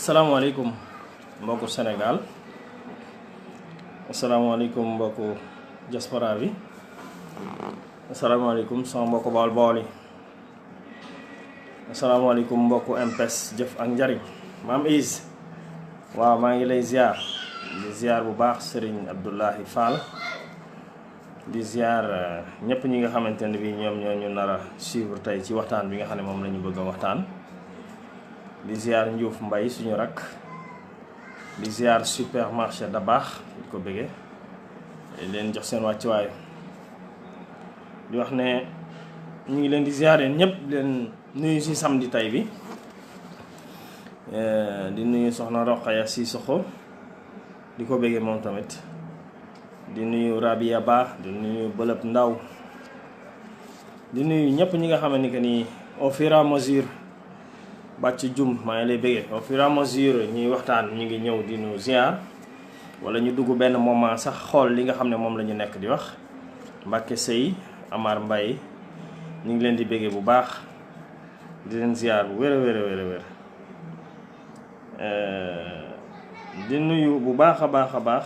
asalaamaaleykum mbokku Sénégal asalaamaaleykum mbokku diaspora bi asalaamaaleykum sama mbokku Bawol Bawol yi asalaamaaleykum mbokku MPES jëf ak njariñ maam Is waaw maa ngi lay ziar di ziar bu baax Serigne Abdoulahi Fall di ziar ñëpp ñi nga xamante ne bi ñoom ñoo ñu nar a suivre tey ci waxtaan bi nga xam ne moom la ñu bëgg a waxtaan di ziar Ndiouf Mbaye suñu rak di ziar supermarché da baax di ko bëggee leen jox seen wàccuwaay di wax ne ñu ngi leen di ziaree ñëpp leen nuyu si samedi tay bi di nuyu soxna Rokhaya Sissoko di ko bëggee moom tamit di nuyu Rabia Ba di nuyu Bëlëb Ndaw di nuyu ñëpp ñi nga xam ne que ni au fur et à mesure bàcc jum maa ngi lay bëggee au fur et à mesure ñuy waxtaan ñu ngi ñëw di nu ziar wala ñu dugg benn moment sax xool li nga xam ne moom la ñu nekk di wax Mbacke Sey Amar Mbaye ñu ngi leen di bëggee bu baax di leen ziar bu wér a wér di nuyu bu baax a baax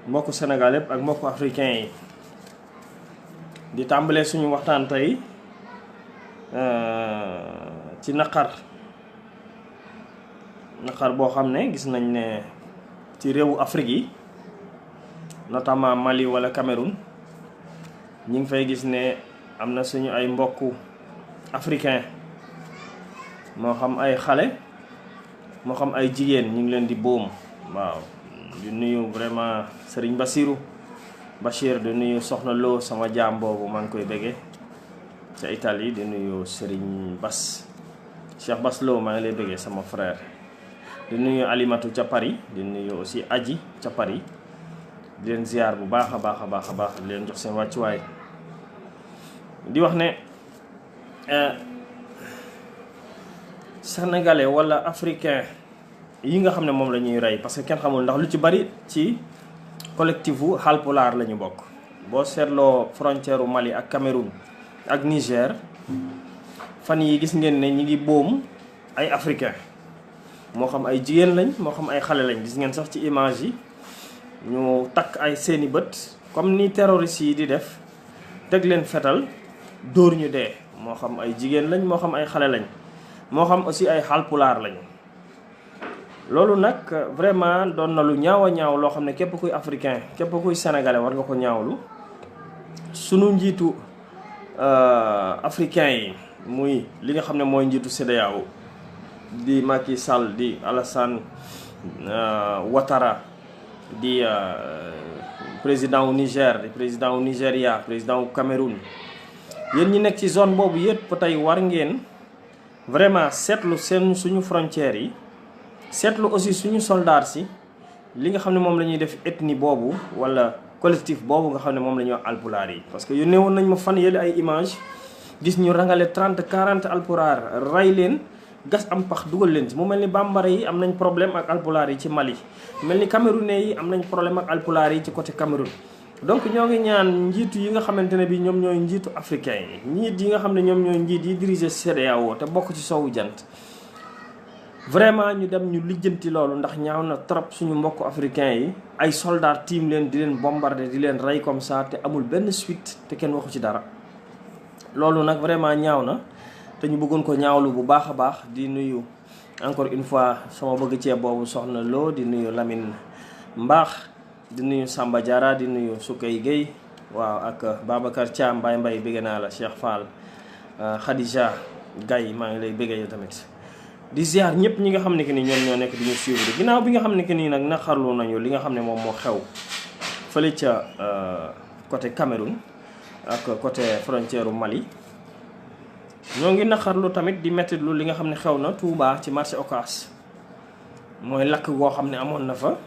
mbokku Sénégal yëpp ak mbokku africain yi di tàmbalee suñu waxtaan tey ci naqar boo xam ne gis nañ ne ci réewu Afrique yi notamment Mali wala Cameroun ñi ngi fay gis ne am na suñu ay mbokku africain moo xam ay xale moo xam ay jigéen ñu ngi leen di boom waaw di nuyu vraiment Serigne Bachir di nuyu Soxna Lo sama jaam boobu maa ngi koy bëggee ca Italie di nuyu Serigne Cheikh Bass Lo maa ngi lay bëggee sama frère di nuyu Alimatu ca Paris di nuyu aussi Aji ca Paris di leen ziar bu baax a baax di leen jox seen wàccuwaay di wax ne sénégalais wala africain yi nga xam ne moom la ñuy rey parce que kenn xamul ndax lu ci bari ci collectifu Haalpulaar la ñu bokk boo seetloo frontière Mali ak Cameroun ak Niger fan yi gis ngeen ne ñi ngi boom ay africain moo xam ay jigéen lañ moo xam ay xale lañ gis ngeen sax ci image yi ñu takk ay seeni bët comme ni terroristes yi di def teg leen fetal dóor ñu dee moo xam ay jigéen lañ moo xam ay xale lañ moo xam aussi ay Haalpulaar lañ loolu nag vraiment doon na lu ñaaw a ñaaw loo xam ne képp kuy africain képp kuy sénégalais war nga ko ñaawlu sunu njiitu africain yi muy li nga xam ne mooy njiitu CEDEAO di Macky Sall di Alassane Ouattara di président wu Niger di président wu Nigéria président wu Cameroun yéen ñi nekk ci zone boobu yëpp tey war ngeen vraiment seetlu suñu frontières yi seetlu aussi suñu soldats si li nga xam ne moom la ñuy def ethnie boobu wala collectif boobu nga xam ne moom la ñuy wax alpulaar yi parce que yónnee woon nañ ma fan yële ay image gis ñu rangale 30-40 alpulaar ray leen gas am pax dugal leen ci mu mel ni bambara yi am nañ problème ak alpulaar yi ci Mali mel ni camerounais yi am nañ problème ak alpulaar yi ci côté Cameroun donc ñoo ngi ñaan njiitu yi nga xamante ne bi ñoom ñooy njiitu africain yi njiit yi nga xam ne ñoom ñooy njiit yi diriger CEDEAO te bokk ci sowu jant vraiment ñu dem ñu lijjanti loolu ndax ñaaw na trop suñu mbokku africain yi ay soldats tiim leen di leen bombarder di leen rey comme ça te amul benn suite te kenn waxu ci dara loolu nag vraiment ñaaw na te ñu bëggoon ko ñaawlu bu baax a baax di nuyu encore une fois sama bëgg ceeb boobu Soxna Lo di nuyu Lamine Mbaax di nuyu Samba Diarra di nuyu Soukay Gueye waaw ak Babacar Thiam Mbaye bëgg naa la Cheikh Fall Khadija Gaye maa ngi lay bëggee yow tamit di ziar ñëpp ñi nga xam ne que ni ñoom ñoo nekk di ñu suivre ginnaaw bi nga xam ne que nii nag naqarlu nañu li nga xam ne moom moo xew fële ca côté Cameroun ak côté frontière Mali ñoo ngi naqarlu tamit di mettitlu li nga xam ne xew na Touba ci marché Ocass mooy lakk goo xam ne amoon na fa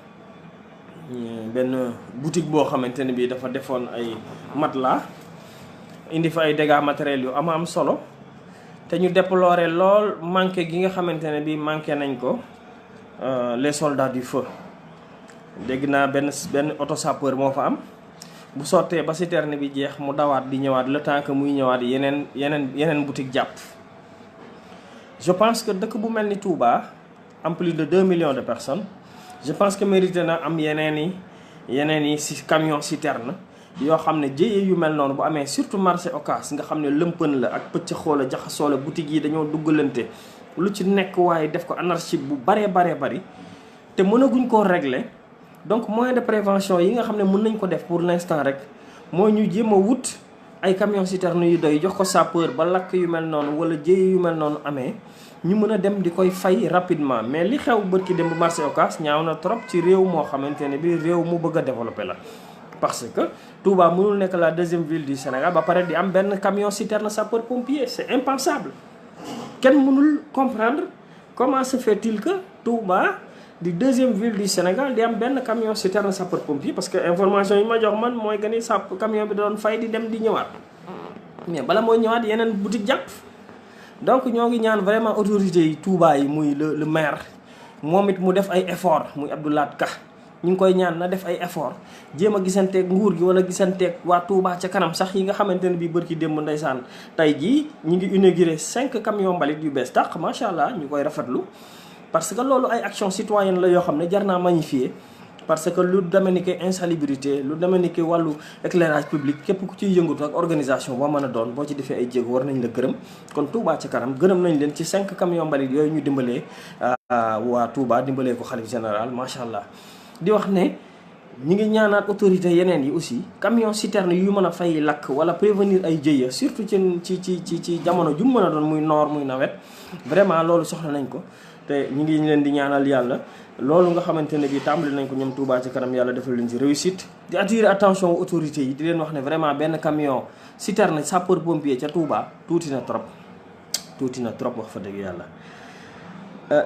benn boutique boo xamante ne bii dafa defoon ay matelas indi fa ay dégâts matériels yu am solo te ñu déplorer lool manqué gi nga xamante ne bii manqué nañ ko les soldats du feu dégg naa benn auto sapeur moo fa am bu sottee ba citerne bi jeex mu dawaat di ñëwaat le temps que muy ñëwaat yeneen boutique jàpp je pense que dëkk bu mel ni Touba am plus de 2 millions de personnes je pense que mérité na am yeneen i si camion citerne yoo xam ne jëye yu mel noonu bu amee surtout marché Ocass nga xam ne lëmpën la ak pëcc xoola jaxasoo la boutique yi dañoo duggalante lu ci nekk waaye def ko anarchie bu baree bari te mënaguñ koo régler donc moyen de prévention yi nga xam ne mën nañ ko def pour l'instant rek mooy ñu jéem a wut ay camion citerne yu doy jox ko sapeur ba lakk yu mel noonu wala jëye yu mel noonu amee ñu mën a dem di koy fay rapidement. mais li xew bërki dem bu marché Ocass ñaaw na trop ci réew moo xamante ne bi réew mu bëgg a développé la parce que Touba mënul nekk la deuxième ville du Sénégal ba pare di am benn camion citerne sapeur pompier c'est impensable. kenn mënul comprendre comment se fait-il que Touba di deuxième ville du Sénégal di am benn camion citerne sapeur pompier parce que information yi ma jox man mooy que ni camion bi doon fay di dem di ñëwaat mais bala mooy ñëwaat yeneen boutique jàpp. donc ñoo ngi ñaan vraiment autorités yi Touba yi muy le maire moom it mu def ay effort muy Abdou Lahad Ka ñu ngi koy ñaan na def ay effort jéem a gisanteeg nguur gi wala gisanteeg waa Touba ca kanam sax yi nga xamante ne bii bërki démb ndeysaan tey jii ñu ngi inauguré 5 camions mbalit yu bees tàq macha allah ñu koy rafetlu parce que loolu ay action citoyenne la yoo xam ne jar naa magnifier parce que lu demee ni que insalubrité lu demee ni que wàllu éclairage public képp ku ciy yëngatu ak organisation boo mën a doon boo ci defee ay jéego war nañ la gërëm kon Touba ca kanam gërëm nañ leen ci 5 camions mbalit yooyu ñu dimbalee waa Touba dimbalee ko xalif général macha allah. di wax ne ñi ngi ñaanaat autorité yeneen yi aussi camion citerne yu mën a fay lakk wala prévenir ay jëya surtout ci jamono ju mu mën a doon muy noor muy nawet vraiment loolu soxla nañ ko te ñu ngi leen di ñaanal yàlla loolu nga xamante ne bii tàmbali nañ ko ñoom Touba ci kanam yàlla defal leen ci réussite. di attirer attention autorités yi di leen wax ne vraiment benn camion citerne sapeur pompier ca Touba tuuti na trop wax fa dëgg yàlla.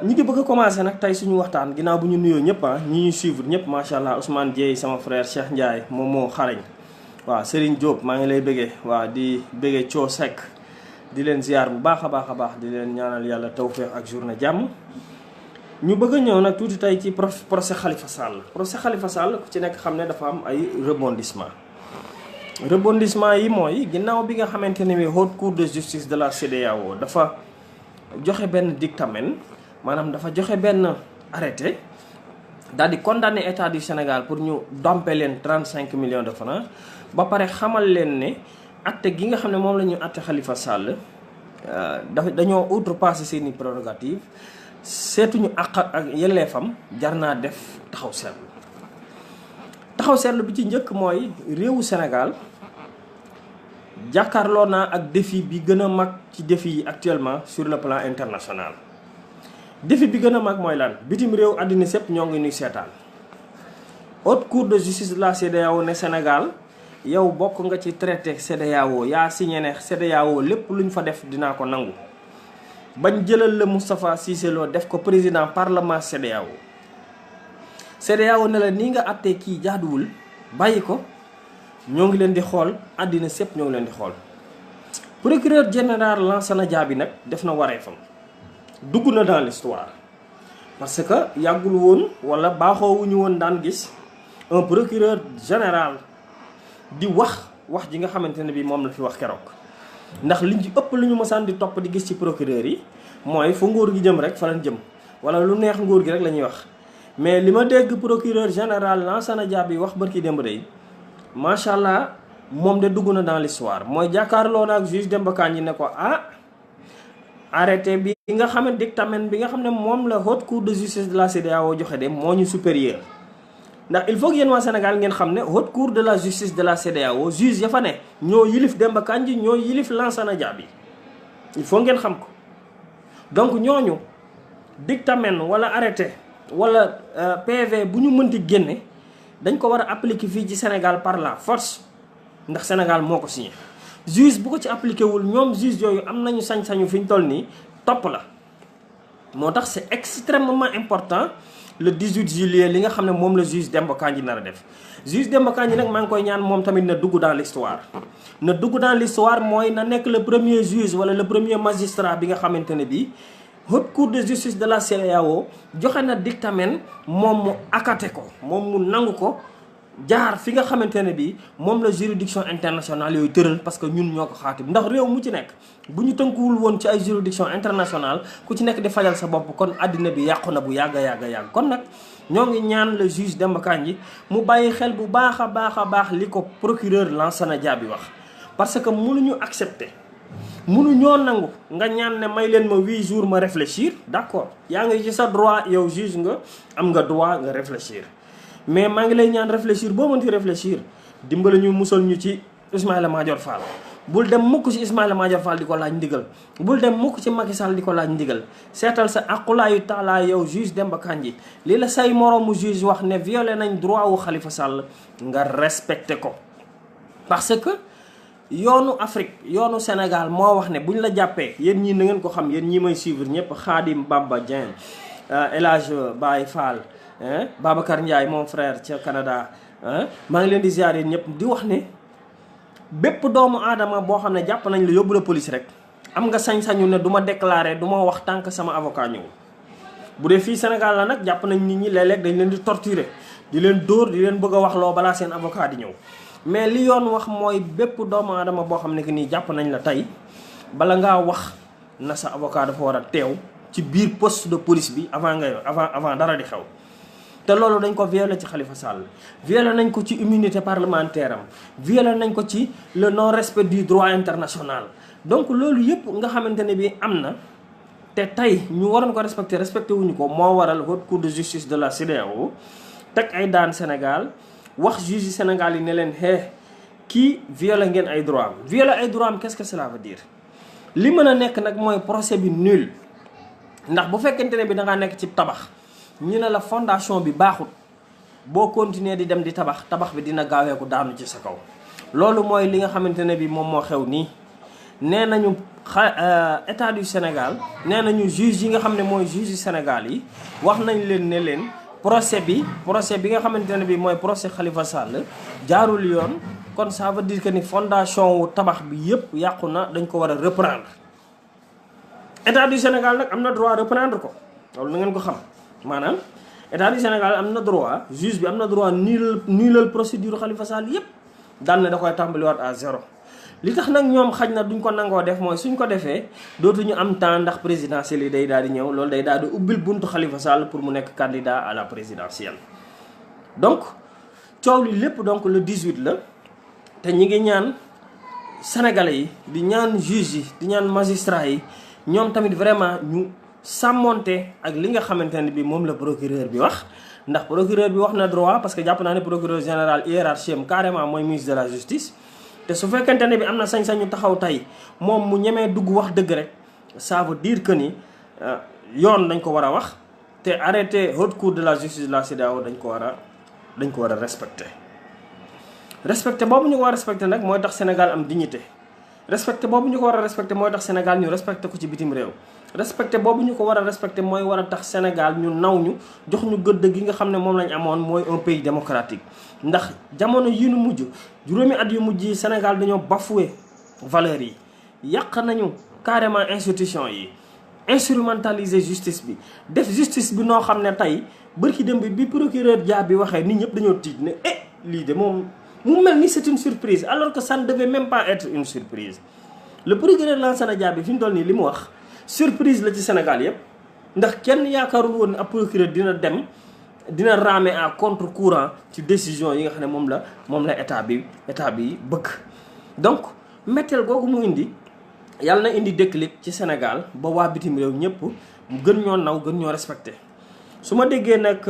ñi ngi bëgg a commencé nag tey suñu waxtaan ginnaaw bu ñu nuyoo ñëpp ñi ñuy suivre ñëpp macha allah Ousmane Dieye sama frère Cheikh Ndiaye moom moo xarañ waaw Serigne Diop maa ngi lay bëggee waaw di bëggee Thio Seck di leen ziar bu baax a baax di leen ñaanal yàlla tawfeex ak journée jàmm. ñu bëgg a ñëw nag tuuti tey ci procès Khalifa Sall ku ci nekk xam ne dafa am ay rebondissement yi mooy ginnaaw bi nga xamante ne haute cour de justice de la CEDEAO dafa joxe benn dictamen maanaam dafa joxe benn arrêté daal di condamner état du Sénégal pour ñu domper leen 35 millions de francs ba pare xamal leen ne atte gi nga xam ne moom la ñu atte Khalifa Sall dañoo outrepasser seeni prérogatives seetuñu àq ak yelleefam jar naa def taxaw seetlu bi ci njëkk mooy réewu Sénégal jàkkaarloo naa ak défi bi gën a mag ci défi yi actuellement sur le plan international. défi bi gën a mag mooy lan bitim réew àddina sépp ñoo ngi nuy seetaan haute cour de justice de la CEDEAO ne Sénégal yow bokk nga ci traité CEDEAO yaa signé ne CEDEAO lépp lu ñu fa def dinaa ko nangu bañ jëlal la Moustapha Cissé Lo def ko président parlement CEDEAO ne la nii nga àttee kii jaaduwul bàyyi ko ñoo ngi leen di xool àddina sépp ñoo ngi leen di xool procureur général Lansana Diaby nag def na wareefam dugg na dans l'histoire parce que yàggul woon wala baaxoowuñu woon daan gis un procureur général di wax ji nga xamante ne bi moom la fi wax keroog ndax liñ ci ëpp lu ñu mësaan di topp di gis ci procureur yi mooy fu nguur gi jëm rek fa lañ jëm wala lu neex nguur gi rek la ñuy wax mais li ma dégg procureur général Lansana Diaby wax barki démb day macha allah moom de dugg na dans l'histoire mooy jàkkaarloo na ak juge Demba Kandji ne ko arrêté bi nga xam ne dictamen bi nga xam ne moom la haute cour de justice de la CEDEAO joxe de moo ñu supérieur ndax il faut que yéen waa Sénégal ngeen xam ne haute cour de la justice de la CEDEAO juge ya fa ne ñoo yilif Demba Kandji ñoo yilif Lansana Diaby il faut ngeen xam ko donc ñooñu dictamen wala arrêté wala PV bu ñu mënti génne dañ ko war a appliquer fii ci Sénégal par la force ndax Sénégal moo ko signé juge bu ko ci appliqué wul ñoom juge yooyu am nañu sañ-sañu fi ñu toll nii topp la moo tax c'est extrêmement important le 18 juillet li nga xam ne moom la juge Demba Kandji nar a def juge Demba Kandji nag maa ngi koy ñaan moom tamit na dugg dans l'histoire na dugg dans l'histoire mooy na nekk le premier juge wala le premier magistrat bi nga xamante ne bii haute cour de justice de la CEDEAO joxe na dictamen moom mu accaté ko moom mu nangu ko jaar fi nga xamante ne bi moom la juridiction internationale yooyu tëral parce que ñun ñoo ko xaatim ndax réew mu ci nekk bu ñu tënkuwul woon ci ay juridiction internationale ku ci nekk di fajal sa bopp kon àddina bi yàqu na bu yàgg kon nag ñoo ngi ñaan le juge Demba Kandji mu bàyyi xel bu baax a baax li ko procureur Lansana Dia bi wax parce que mënuñu accepter mënuñoo nangu nga ñaan ne may leen ma 8 jours ma réfléchir d'accord yaa ngi ci sa droit yow juge nga am nga droit nga réfléchir mais maa ngi lay ñaan réfléchir boo mënti réfléchir dimbali ñu musal ñu ci Ismaïla Madior Fall bul dem mukk ci Ismaïla Madior Fall di ko laaj ndigal bul dem mukk ci Macky Sall di ko laaj ndigal seetal sa aqulaayu taalaa yow juge Demba Kandji li la say moroomu juge wax ne violé nañ droit wu Khalifa Sall nga respecté ko parce que yoonu Afrique yoonu Sénégal moo wax ne bu ñu la jàppee yéen ñii na ngeen ko xam yéen ñii may suivre ñëpp Khadim Bamba Dieng El Hadj Baye Fall Babacar Ndiaye mon frère ca Canada maa ngi leen di ziar yéen ñëpp di wax ne bépp doomu aadama boo xam ne jàpp nañ la yóbbu la police rek am nga sañ-sañu ne du ma déclarer du ma wax tant que sama avocat ñëw bu dee fii Sénégal la nag jàpp nañ nit ñi léeg-léeg dañ leen di torturer di leen dóor di leen bëgg a wax loo balaa seen avocat di ñëw mais li yoon wax mooy bépp doomu aadama boo xam ne que nii jàpp nañ la tey bala ngaa wax na sa avocat dafa war a teew ci biir poste de police bi avant dara di xew te loolu dañ ko violé ci Khalifa Sall violé nañ ko ci immunité parlementaire am violé nañ ko ci le non respect du droit international donc loolu yëpp nga xamante ne bi am na te tey ñu waroon ko respecté wuñu ko moo waral haute cour de justice de la CEDEAO teg ay daan Sénégal wax juge yi Sénégal yi ne leen kii violé ngeen ay droit am violé ay droit am qu'est-ce que cela veut dire li mën a nekk nag mooy procès bi nul ndax bu fekkente ne bi da ngaa nekk ci tabax ñu ne la fondation bi baaxut boo continuer di dem di tabax bi dina gaaweeku daanu ci sa kaw loolu mooy li nga xamante ne bi moom moo xew nii nee nañu état du Sénégal nee nañu juge yi nga xam ne mooy juge yu Sénégal yi wax nañ leen ne leen procès bi nga xamante ne bi mooy procès Khalifa Sall jaarul yoon kon ça veut dire que ni fondation wu tabax bi yëpp yàqu na dañ ko war a reprendre état du Sénégal nag am na droit reprendre ko loolu na ngeen ko xam maanaam état du Sénégal am na droit juge bi am na droit nulal procédure Khalifa Sall yëpp daan ne da koy tàmbaliwaat à zéro li tax nag ñoom xaj na duñ ko nangoo def mooy suñ ko defee dootuñu am temps ndax présidentielle yi day daal di ñëw loolu day daal di ubbil buntu Khalifa Sall pour mu nekk candidat à la présidentielle. donc coow li lépp donc le 18 la te ñi ngi ñaan sénégalais yi di ñaan juge yi di ñaan magistrat yi ñoom tamit vraiment ñu sàmmonte ak li nga xamante ne bi moom la procureur bi wax ndax procureur bi wax na droit parce que jàpp naa ne procureur général hiérarchie am carrément mooy ministre de la justice. te su fekkente ne bi am na sañ-sañu taxaw tey moom mu ñemee dugg wax dëgg rek ça veut dire que ni yoon dañ ko war a wax te arrêté haute cour de la justice de la CEDEAO dañ ko war a respecté boobu ñu ko war a respecté nag mooy tax Sénégal am dignité respecté boobu ñu ko war a respecté mooy tax Sénégal ñu respecté ko ci bitim réew respecté boobu ñu ko war a respecté mooy war a tax Sénégal ñu naw ñu jox ñu gëdd gi nga xam ne moom lañ amoon mooy un pays démocratique ndax jamono yi nu mujj juróomi at yu mujj yi Sénégal dañoo bafoué valeurs yi yàq nañu carrément institution yi instrumentaliser justice bi def justice bi noo xam ne tey bërki dem bi procureur Dia bi waxee nit ñëpp dañoo tiit ne lii de moom mu mel ni c'est une surprise alors que ça ne devait même pas être une surprise le procureur Lansana Dia bi fi mu toll nii li mu wax surprise la ci Sénégal yëpp ndax kenn yaakaarul woon ab procureur dina ramer à contre courant ci décision yi nga xam ne moom la état bi bëgg. donc mbetteel googu mu indi yàlla na indi déclic ci Sénégal ba waa bitim réew ñëpp gën ñoo naw gën ñoo respecté su ma déggee nag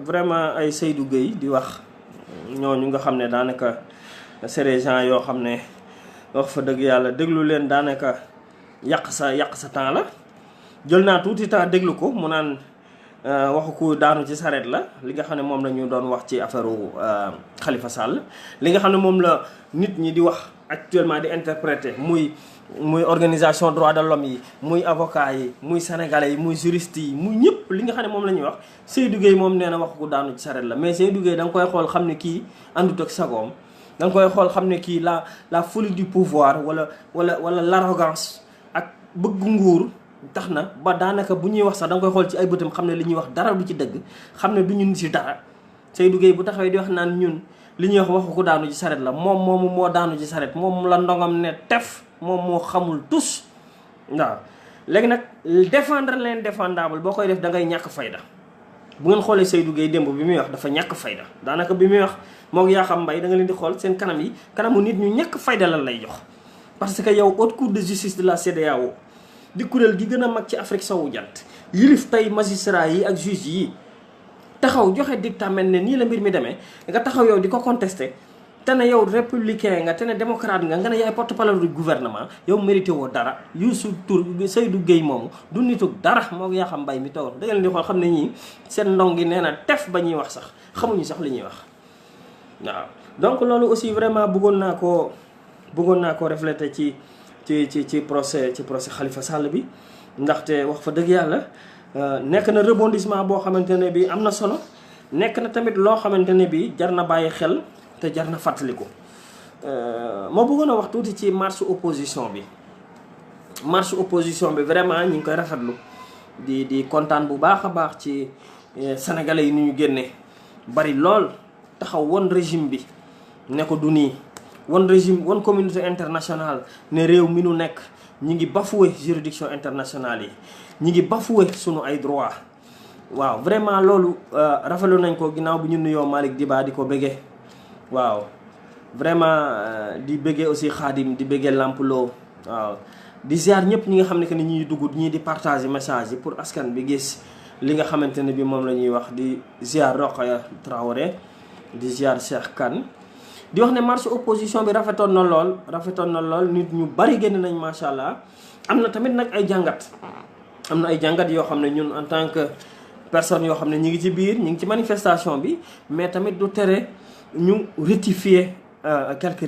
vraiment ay Seydou Gueye di wax ñooñu nga xam ne daanaka c'est des gens yoo xam ne wax fa dëgg yàlla déglu leen daanaka yàq sa temps la jël naa tuuti temps déglu ko mu naan waxu ku daanu ci sareet la li nga xam ne moom la ñu doon wax ci affaire Khalifa Sall li nga xam ne moom la nit ñi di wax actuellement di interpréter muy organisation droit de l'homme yi muy avocat yi muy sénégalais yi muy juriste yi muy ñëpp li nga xam ne moom la ñuy wax Seydou Gueye moom nee na waxu ku daanu ci sareet la mais Seydou Gueye da nga koy xool xam ne kii àndut ak sagoom da nga koy xool xam ne kii la folie du pouvoir wala l'arrogance ak bëgg nguur tax na ba daanaka bu ñuy wax sax da nga koy xool ci ay bëtam xam ne li ñuy wax dara du ci dëgg xam ne du ñun ci dara Seydou Gueye bu taxawee di wax naan ñun li ñuy wax waxu ko daanu ci saret la moom moomu moo daanu ci saret moom la ndongam ne tef moom moo xamul tus waaw léegi nag défendre l'indéfendable boo koy def da ngay ñàkk fayda bu ngeen xoolee Seydou Gueye démb bi muy wax dafa ñàkk fayda daanaka bi muy wax moo ngi yaa xam mbay da nga leen di xool seen kanam yi kanamu nit ñu ñàkk fayda lan lay jox parce que yow haute cour de justice de la CEDEAO di kuréel gi gën a mag ci Afrique sowu jant yilif tey magistrat yi ak juge yi taxaw joxe dictamen ne nii la mbir mi demee nga taxaw yow di ko contesté te ne yow républicain nga te ne démocrate nga ne yaay porte-parole du gouvernement yow mérité woo dara Youssou Tour Seydou Gueye moomu du nituk dara moo yaa xam mbay mi toogal da nga leen di xool xam ne ñii seen ndong gi nee na tef ba ñuy wax sax xamuñu sax li ñuy wax waaw donc loolu aussi vraiment bëggoon naa ko refléter ci procès Khalifa Sall bi ndaxte wax fa dëgg yàlla nekk na rebondissement boo xamante ne bi am na solo nekk na tamit loo xamante ne bi jar na bàyyi xel te jar na fàttaliku moo bëggoon a wax tuuti ci marche opposition bi vraiment ñu ngi koy rafetlu di kontaan bu baax a baax ci sénégalais yi ni ñu génnee bari lool taxaw won régime bi ne ko du nii won régime won communauté internationale ne réew mi nu nekk ñi ngi bafoué juridiction internationale yi ñi ngi bafoué sunu ay droit waaw vraiment loolu rafetlu nañ ko ginnaaw bi ñu nuyoo Malick Diba di ko bëggee waaw vraiment di bëggee aussi Khadim di bëggee Lampulo waaw di ziar ñëpp ñi nga xam ne que ni ñuy dugg ñii di partager message yi pour askan bi gis li nga xamante ne bi moom la ñuy wax di ziar Rokhaya Traoré di ziar Cheikh Kane di wax ne marche opposition bi rafetoon na lool nit ñu bari génn nañ macha allah am na tamit nag ay jàngat yoo xam ne ñun en tant que personne yoo xam ne ñi ngi ci biir ñi ngi ci manifestation bi mais tamit du tere ñu rectifier quelques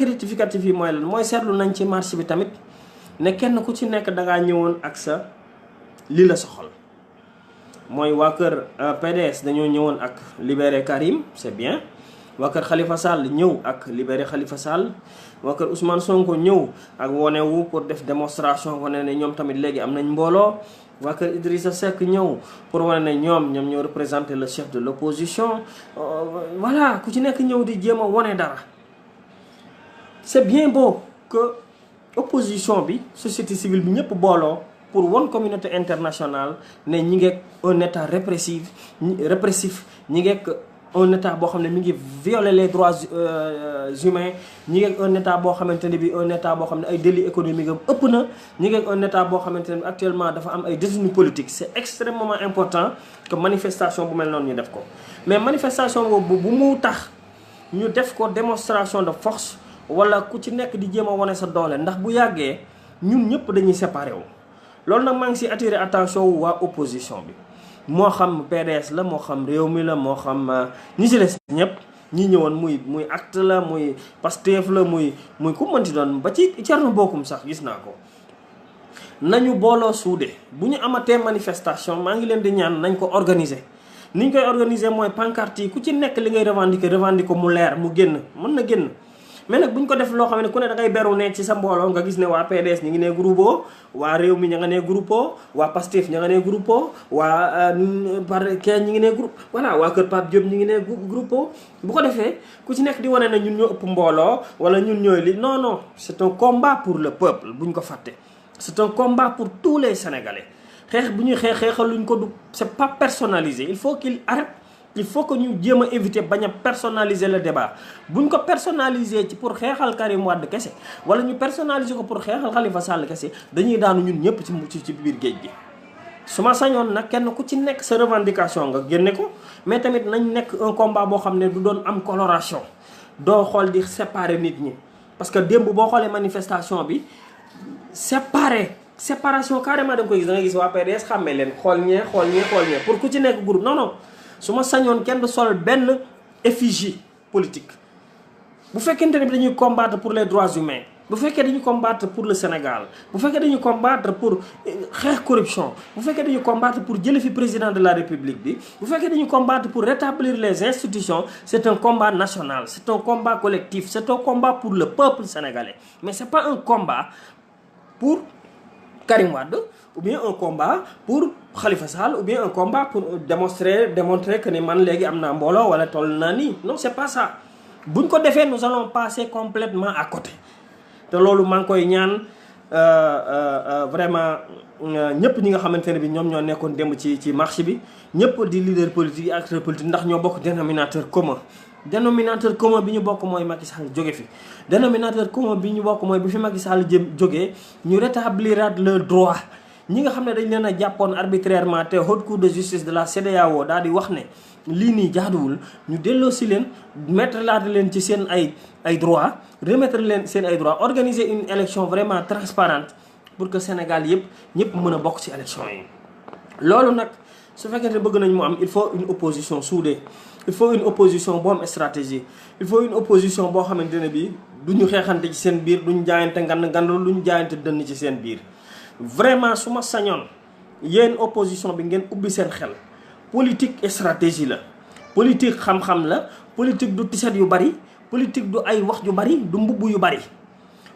rectificatifs yi mooy lan mooy seetlu nañ ci marche bi tamit ne kenn ku ci nekk dangaa ñëwoon ak sa li la soxal mooy waa kër PDS dañoo ñëwoon ak libérer Karim c'est bien waa kër Khalifa Sall ñëw ak libérer Khalifa Sall waa kër Ousmane Sonko ñëw ak wonewu pour def démonstration wane ne ñoom tamit léegi am nañ mbooloo waa kër Idrissa Seck ñëw pour wane ne ñoom ñoo représenter le chef de l'opposition voilà ku ci nekk ñëw di jéem a wane dara c'est bien beau que opposition bi société civile bi ñëpp booloo pour won communauté internationale ne ñi ngeeg un état répressif ñi ngeeg un état boo xam ne mi ngi violer les droits humains ñi ngeeg un état boo xamante ne bi un état boo xam ne ay délits économiques am ëpp na ñi ngeeg un état boo xamante ne bi actuellement dafa am ay détenus politiques c'est extrêmement important que manifestation bu mel noonu ñu def ko mais manifestation boobu bu mu tax ñu def ko démonstration de force wala ku ci nekk di jéem a wane sa doole ndax bu yàggee ñun ñëpp dañuy séparé wu loolu nag maa ngi si attirer attention waa opposition bi moo xam PDS la moo xam réew mi la moo xam ñi si des ñëpp ñi ñëwoon muy acte la muy Pastef la muy ku mënti doon ba ci Thierno Bocoum sax gis naa ko nañu booloo suude bu ñu amatee manifestation maa ngi leen di ñaan nañ ko organiser ni ñu koy organiser mooy pancarte yi ku ci nekk li ngay revendiquer mu leer mu génn mën na génn mais nag bu ñu ko def loo xam ne ku ne da ngay beru ne ci sa mbooloo nga gis ne waa PDS ñi ngi ne groupe waa réew mi ña nga ne groupe waa Pastef ña nga ne groupe waa par kenn ñi ngi ne groupe voilà waa kër Pape Diop ñi ngi ne groupe bu ko defee ku ci nekk di wane ne ñun ñoo ëpp mbooloo wala ñun ñooy li non c'est un combat pour le peuple bu ñu ko fàtte c'est un combat pour tous les Sénégalais xeex bu ñuy xeexal luñ ko du c'est pas personnalisé il faut qu'il arrête il faut que ñu jéem a éviter bañ a personnaliser le débat buñ ko personnaliser ci pour xeexal Karim Wade kese wala ñu personnaliser ko pour xeexal Khalifa Sall kese dañuy daanu ñun ñëpp ci biir géej gi. su ma sañoon nag kenn ku ci nekk sa revendication nga génne ko mais tamit nañ nekk un combat boo xam ne du doon am coloration doo xool di séparer nit ñi parce que démb boo xoolee manifestation bi séparation carrément da nga koy gis da nga gis waa PDS xàmmee leen xool ñee pour ku ci nekk groupe non. su ma sañoon kenn du sol benn effigie politique bu fekkente ne bi dañuy combattre pour les droits humains bu fekkee dañuy combattre pour le Sénégal bu fekkee dañuy combattre pour xeex corruption bu fekkee dañuy combattre pour jële fi président de la République bi bu fekkee dañuy combattre pour rétablir les institutions c'est un combat national c'est un combat collectif c'est un combat pour le peuple sénégalais mais c'est pas un combat pour Karim Wade, ou bien un combat pour Khalifa Sall, ou bien un combat pour démontrer que ni man léegi am naa mbooloo wala toll naa nii. Non, c'est pas ça. buñ ko defee nous allons passer complètement à côté te loolu maa ngi koy ñaan vraiment ñëpp ñi nga xamante ne bi ñoom ñoo nekkoon démb ci marché bi ñëpp di leader politique yi acteur politique ndax ñoo bokk dénominateur commun. dénominateur commun bi ñu bokk mooy Macky Sall jóge fi dénominateur commun bi ñu bokk mooy bu fi Macky Sall jógee ñu rétabliraat le droit ñi nga xam ne dañ leen a jàppoon arbitrairement te haute cour de justice de la CEDEAO daal di wax ne lii nii jaaduwul ñu delloo si leen mettre laata leen ci seen ay droit remettre leen seen ay droit organiser une élection vraiment transparente pour que Sénégal yëpp ñëpp mën a bokk ci élection yi. loolu nag su fekkente bëgg nañ mu am il faut une opposition soudée il faut une opposition boo am stratégie il faut une opposition boo xamante ne bii du ñu xeexante ci seen biir duñu jaayante ngandul duñu jaayante dënn ci seen biir. vraiment su ma sañoon yéen opposition bi ngeen ubbi seen xel politique et stratégie la politique xam-xam la politique du tiset yu bari politique du ay wax yu bari du mbubb yu bari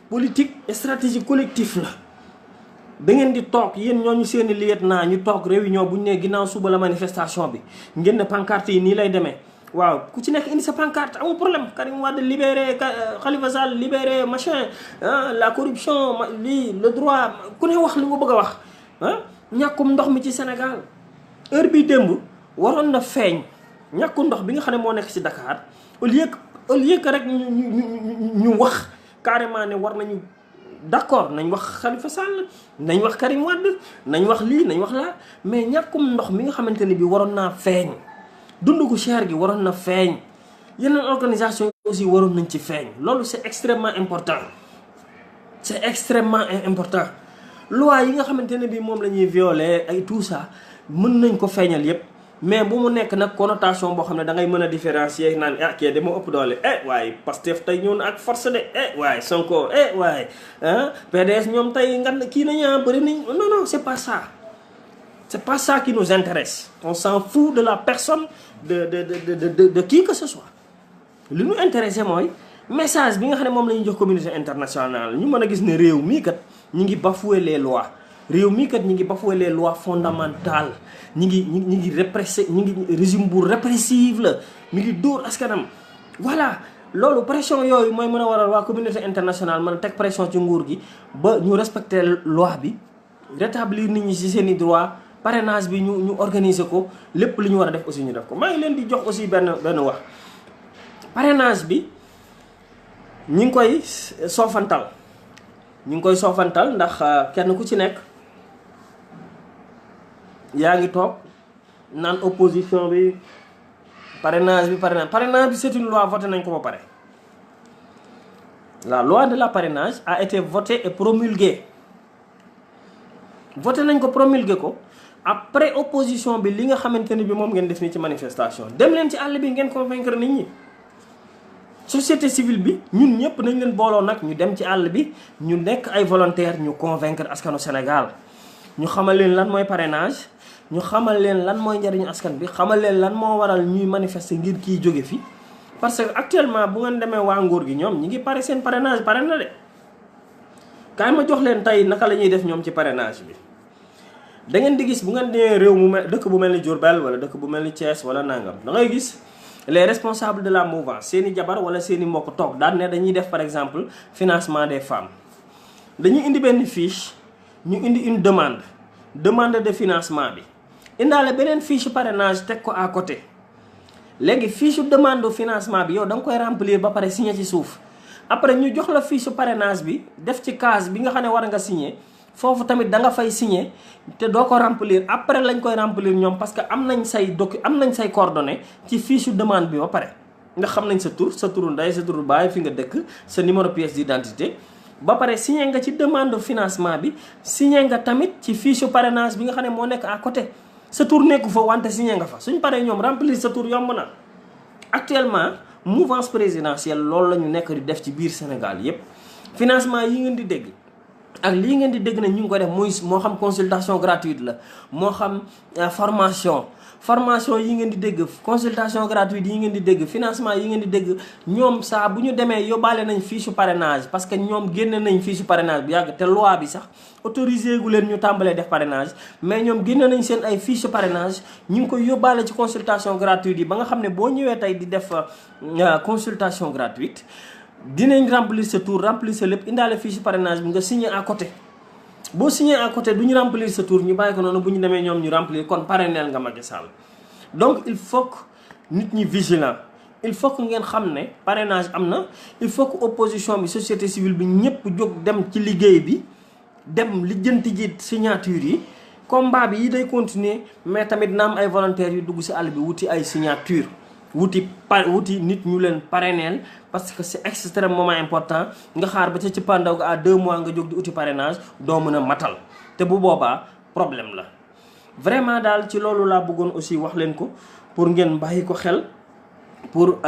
politique et stratégie collectif la da ngeen di toog yéen ñooñu seeni lieutenant ñu toog réunion bu ñu nee ginnaaw suba la manifestation bi ngeen ne pancarte yi nii lay demee waaw ku ci nekk indi sa pancarte amul problème Karim Wade libéré Khalifa Sall libéré machin la corruption lii le droit ku ne wax li mu bëgg a wax ñàkkum ndox mi ci Sénégal heure bii démb waroon na feeñ ñàkku ndox bi nga xam ne moo nekk ci Dakar au lieu que rek ñu wax carrément ne war nañu d'accord nañ wax Khalifa Sall nañ wax Karim Wade nañ wax lii nañ wax laa mais ñàkkum ndox mi nga xamante ne bi waroon naa feeñ dund gu cher gi waroon na feeñ yeneen organisation aussi waroon nañ ci feeñ loolu c'est extrêmement important c'est extrêmement important loi yi nga xamante ne bi moom la ñuy violer ay tout ça mën nañ ko feeñal yépp mais bu mu nekk nag connotation boo xam ne da ngay mën a différencier naan kii dama ëpp doole waaye Pastef tey ñëw na ak force de waaye Sonko waaye PDS ñoom tey ngan kii nañu bëri nañ non c'est pas ça. C'est pas ça qui nous intéresse. On s'en fout de la personne de qui que ce soit. li ñu intéressé mooy message bi nga xam ne moom la ñuy jox communauté internationale ñu mën a gis ne réew mii kat ñi ngi bafouer les lois réew mii kat ñi ngi bafouer les lois fondamentales ñi ngi répressé ñi ngi régime bu répressif la mi ngi dóor askanam voilà loolu pression yooyu mooy mën a waral waa communauté internationale mën a teg pression ci nguur gi ba ñu respecter loi bi rétablir nit ñi ci seen i droit parrainage bi ñu organiser ko lépp li ñu war a def aussi ñu def ko maa ngi leen di jox aussi benn wax parrainage bi ñi ngi koy soofantal ndax kenn ku ci nekk yaa ngi toog naan opposition bi parrainage bi c'est une loi votée nañ ko ba pare. La loi de la parrainage a été votée et promulguée voté nañ ko promulgué ko après opposition bi li nga xamante ne bi moom ngeen def ni ci manifestation dem leen ci àll bi ngeen convaincre nit ñi. société civile bi ñun ñëpp nañ leen booloo nag ñu dem ci àll bi ñu nekk ay volontaires ñu convaincre askanu Sénégal ñu xamal leen lan mooy parrainage ñu xamal leen lan mooy njariñu askan bi xamal leen lan moo waral ñuy manifester ngir kii jóge fi parce que actuellement bu ngeen demee waa nguur gi ñoom ñi ngi pare seen parrainage pare na de kaay ma jox leen tey naka la ñuy def ñoom ci parrainage bi da ngeen di gis bu ngeen demee réew mu mel dëkk bu mel ni Diourbel wala dëkk bu mel ni Thiès wala nangam da ngay gis les responsables de la mouvance seeni jabar wala seeni mbokk toog daan ne dañuy def par exemple financement des femmes dañuy indi benn fiche ñu indi une demande de financement bi indaale beneen fiche parrainage teg ko à côté léegi fiche demande de financement bi yow da nga koy remplir ba pare signer ci suuf après ñu jox la fiche parrainage bi def ci case bi nga xam ne war nga signer foofu tamit da nga fay signer te doo ko remplir après lañ koy remplir ñoom parce que am nañ say coordonnées ci fiche demande bi ba pare nga xam nañ sa turu ndey sa turu baay fi nga dëkk sa numéro pièce d'identité ba pare signé nga ci demande de financement bi signé nga tamit ci fiche parrainage bi nga xam ne moo nekk à côté sa tur nekku fa wante signé nga fa suñ paree ñoom remplir sa tur yomb na actuellement mouvance présidentielle loolu la ñu nekk di def ci biir Sénégal yépp financement yi ngeen di dégg ak lii ngeen di dégg ne ñu ngi ko def muy moo xam consultation gratuite la moo xam formation formation yi ngeen di dégg, consultation gratuite yi ngeen di dégg, financement yi ngeen di dégg, ñoom saa bu ñu demee yóbbaale nañ fiche parrainage parce que ñoom génne nañ fiche parrainage bu yàgg te loi bi sax autorisé gu leen ñu tàmbalee def parrainage, mais ñoom génne nañ seen ay fiche parrainage ñu ngi koy yóbbaale ci consultation gratuite yi ba nga xam ne boo ñëwee tey di def consultation gratuite dinañ remplir sa tour, remplir sa lépp, indaale fiche parrainage bi nga signé à côté. boo signé à côté du ñu remplir sa tour ñu bàyyi ko noonu bu ñu demee ñoom ñu remplir kon parrainel nga Macky Sall. Donc il faut que nit ñi vigilant, il faut que ngeen xam ne parrainage am na, il faut que opposition bi société civile bi ñëpp jóg dem ci liggéey bi, dem lijjanti ji signature yi. Combat bi yi day continuer mais tamit na am ay volontaires yu dugg si àll bi wuti ay signature wuti nit ñu leen parrainel parce que c'est extrêmement important. Nga xaar ba ca ci pandaw ga à 2 mois nga jóg di uti parrainage doo mën a matal te bu boobaa problème la. Vraiment daal ci loolu laa bëggoon aussi wax leen ko pour ngeen bàyyi ko xel pour